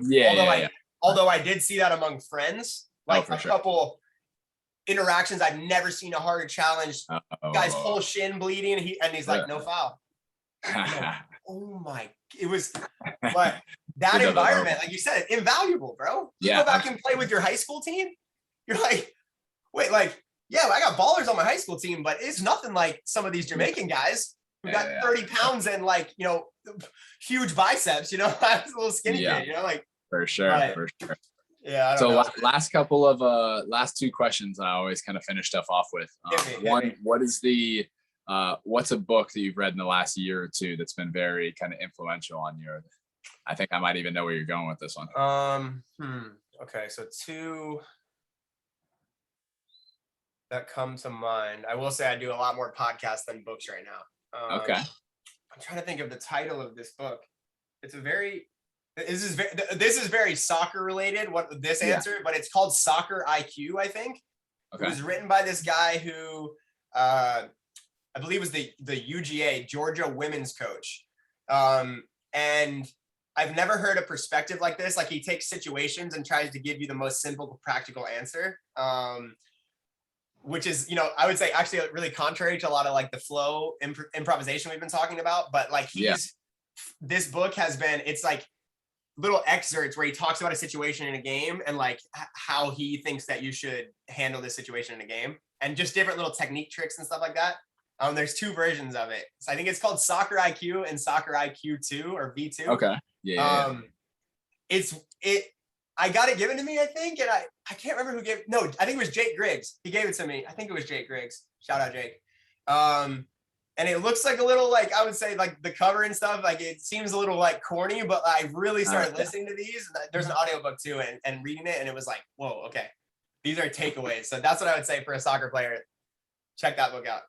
Although I did see that among friends, like couple interactions, I've never seen a harder challenge. Guy's whole shin bleeding, and he's like, no foul. Oh my! It was, but that environment, like you said, invaluable, bro. You go back and play with your high school team. You're like, wait, like, I got ballers on my high school team, but it's nothing like some of these Jamaican guys who got 30 pounds and like, huge biceps. I was a little skinny kid. Like. For sure. Yeah. So last two questions I always kind of finish stuff off with. What is what's a book that you've read in the last year or two that's been very kind of influential on your? I think I might even know where you're going with this one. Okay, so two that come to mind. I will say I do a lot more podcasts than books right now. Okay. I'm trying to think of the title of this book. This is very soccer related, answer, but it's called Soccer IQ, I think. Okay. It was written by this guy who I believe was the UGA, Georgia women's coach. And I've never heard a perspective like this. Like he takes situations and tries to give you the most simple, practical answer. Which is, I would say actually really contrary to a lot of like the flow improvisation we've been talking about. But like this book it's like little excerpts where he talks about a situation in a game and like how he thinks that you should handle this situation in a game and just different little technique tricks and stuff like that. There's two versions of it. So I think it's called Soccer IQ and Soccer IQ 2 or V2. Okay. Yeah. I got it given to me, I think. And I can't remember who gave, no, I think it was Jake Griggs. He gave it to me. I think it was Jake Griggs. Shout out Jake. And it looks like a little, like, I would say like the cover and stuff, like it seems a little like corny, but I really started listening to these. There's an audiobook too and reading it. And it was like, whoa, okay. These are takeaways. So that's what I would say for a soccer player. Check that book out.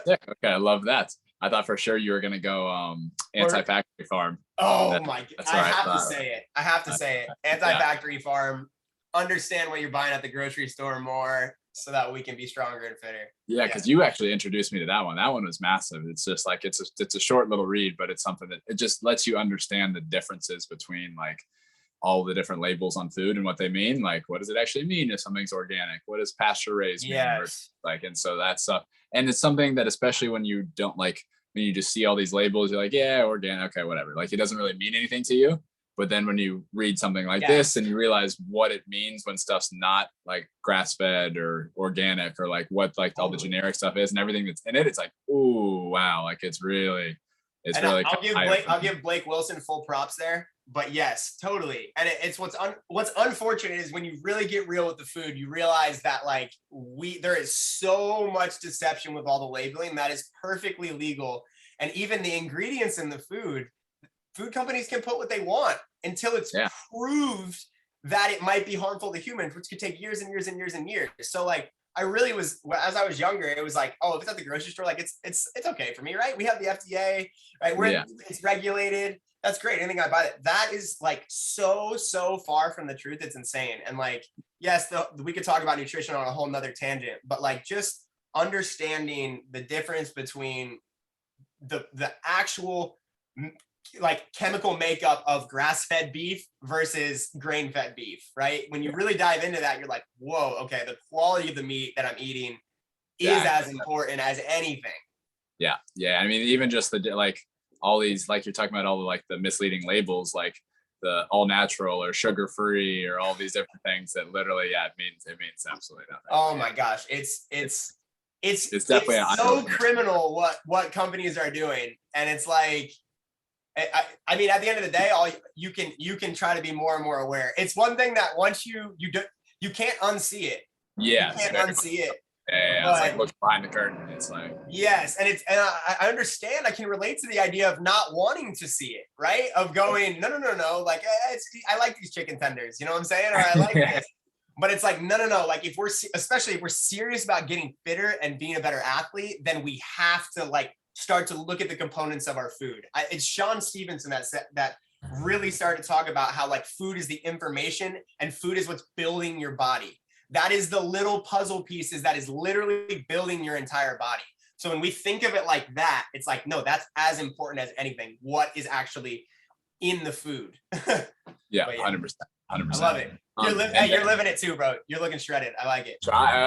Okay. I love that. I thought for sure you were going to go Anti-Factory Farm. Oh my God. I have to say it. Anti-Factory Farm. Understand what you're buying at the grocery store more so that we can be stronger and fitter. Yeah, because you actually introduced me to that one. That one was massive. It's just like it's a short little read, but it's something that it just lets you understand the differences between like all the different labels on food and what they mean. Like, what does it actually mean if something's organic? What does pasture raised mean? Yes. Like, and so that's and it's something that especially when you don't like when you just see all these labels, you're like, yeah, organic, okay, whatever. Like, it doesn't really mean anything to you. But then when you read something like this and you realize what it means when stuff's not like grass-fed or organic or like what like all the generic stuff is and everything that's in it, it's like, ooh, wow, like I'll give Blake Wilson full props there. but yes, totally. And it's what's unfortunate is when you really get real with the food, you realize that like there is so much deception with all the labeling that is perfectly legal. And even the ingredients in the food companies can put what they want until it's proved that it might be harmful to humans, which could take years and years and years and years. So like, I really was, as I was younger, it was like, oh, if it's at the grocery store, like it's okay for me, right? We have the FDA, right? It's regulated. That's great. Anything I buy that is like so far from the truth. It's insane. And like, yes, we could talk about nutrition on a whole nother tangent, but like just understanding the difference between the actual like chemical makeup of grass-fed beef versus grain-fed beef, right? When you really dive into that, you're like, whoa, okay, the quality of the meat that I'm eating is as important as anything. Yeah. I mean, even just the like all these, like you're talking about all the like the misleading labels, like the all natural or sugar free or all these different things that literally, it means absolutely nothing. Oh my gosh, it's definitely so criminal what companies are doing, and it's like. I mean, at the end of the day, you can try to be more and more aware. It's one thing that once you can't unsee it. Yeah, you can't unsee it. Yeah, it's like look behind the curtain. It's like yes, and I understand. I can relate to the idea of not wanting to see it, right? Of going no, like I like these chicken tenders, you know what I'm saying? Or I like this, but it's like no. Like especially if we're serious about getting fitter and being a better athlete, then we have to like start to look at the components of our food. It's Sean Stevenson that really started to talk about how like food is the information and food is what's building your body. That is the little puzzle pieces that is literally building your entire body. So when we think of it like that, it's like, no, that's as important as anything. What is actually in the food? Yeah, 100%. I love it. You're living it too, bro. You're looking shredded. I like it. Trying.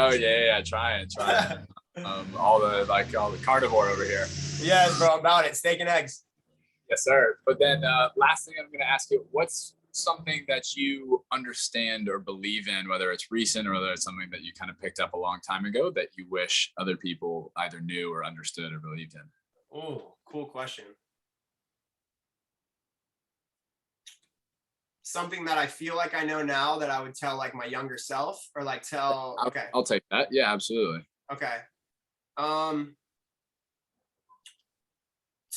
All the carnivore over here. Yes, bro, about it. Steak and eggs. Yes, sir. But then last thing I'm going to ask you, what's something that you understand or believe in, whether it's recent or whether it's something that you kind of picked up a long time ago that you wish other people either knew or understood or believed in? Oh, cool question. Something that I feel like I know now that I would tell like my younger self or like tell. Okay. I'll take that. Yeah, absolutely. Okay.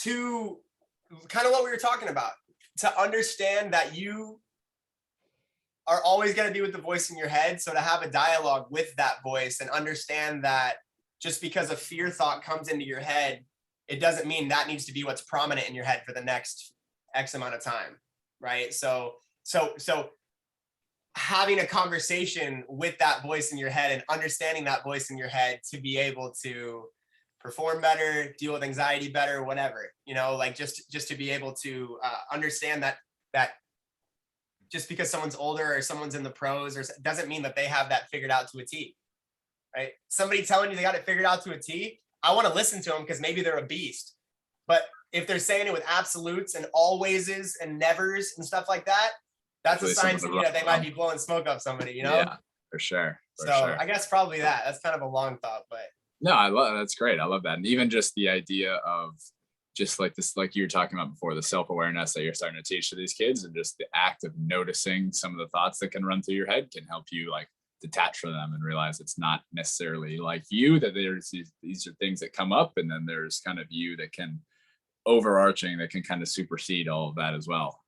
To kind of what we were talking about, to understand that you are always going to be with the voice in your head. So to have a dialogue with that voice and understand that just because a fear thought comes into your head, it doesn't mean that needs to be what's prominent in your head for the next X amount of time. Right. So having a conversation with that voice in your head and understanding that voice in your head to be able to perform better, deal with anxiety better, whatever, like just to be able to understand that just because someone's older or someone's in the pros or doesn't mean that they have that figured out to a T, right? Somebody telling you they got it figured out to a T, I want to listen to them because maybe they're a beast. But if they're saying it with absolutes and alwayses and nevers and stuff like that, that's a sign to me that they might be blowing smoke up somebody, Yeah, for sure. I guess probably that's kind of a long thought, but. No, that's great. I love that. And even just the idea of just like this, like you were talking about before, the self-awareness that you're starting to teach to these kids, and just the act of noticing some of the thoughts that can run through your head can help you like detach from them and realize it's not necessarily like you, that there's these are things that come up, and then there's kind of you that can overarching that can kind of supersede all of that as well.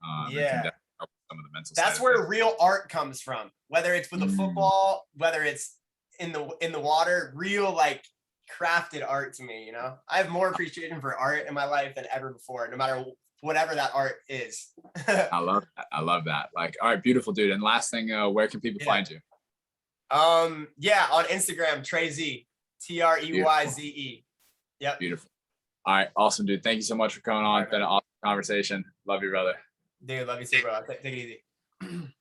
Some of the mental that's where real art comes from, whether it's with the football, whether it's in the water, real like crafted art to me. I have more appreciation for art in my life than ever before, no matter whatever that art is. I love that. Like, all right, beautiful, dude. And last thing, where can people find you? On Instagram, Treyze, Treyze. Yep. Beautiful. All right, awesome, dude. Thank you so much for coming on. It's been an awesome conversation. Love you, brother. Dude, love you too, bro. Take it easy.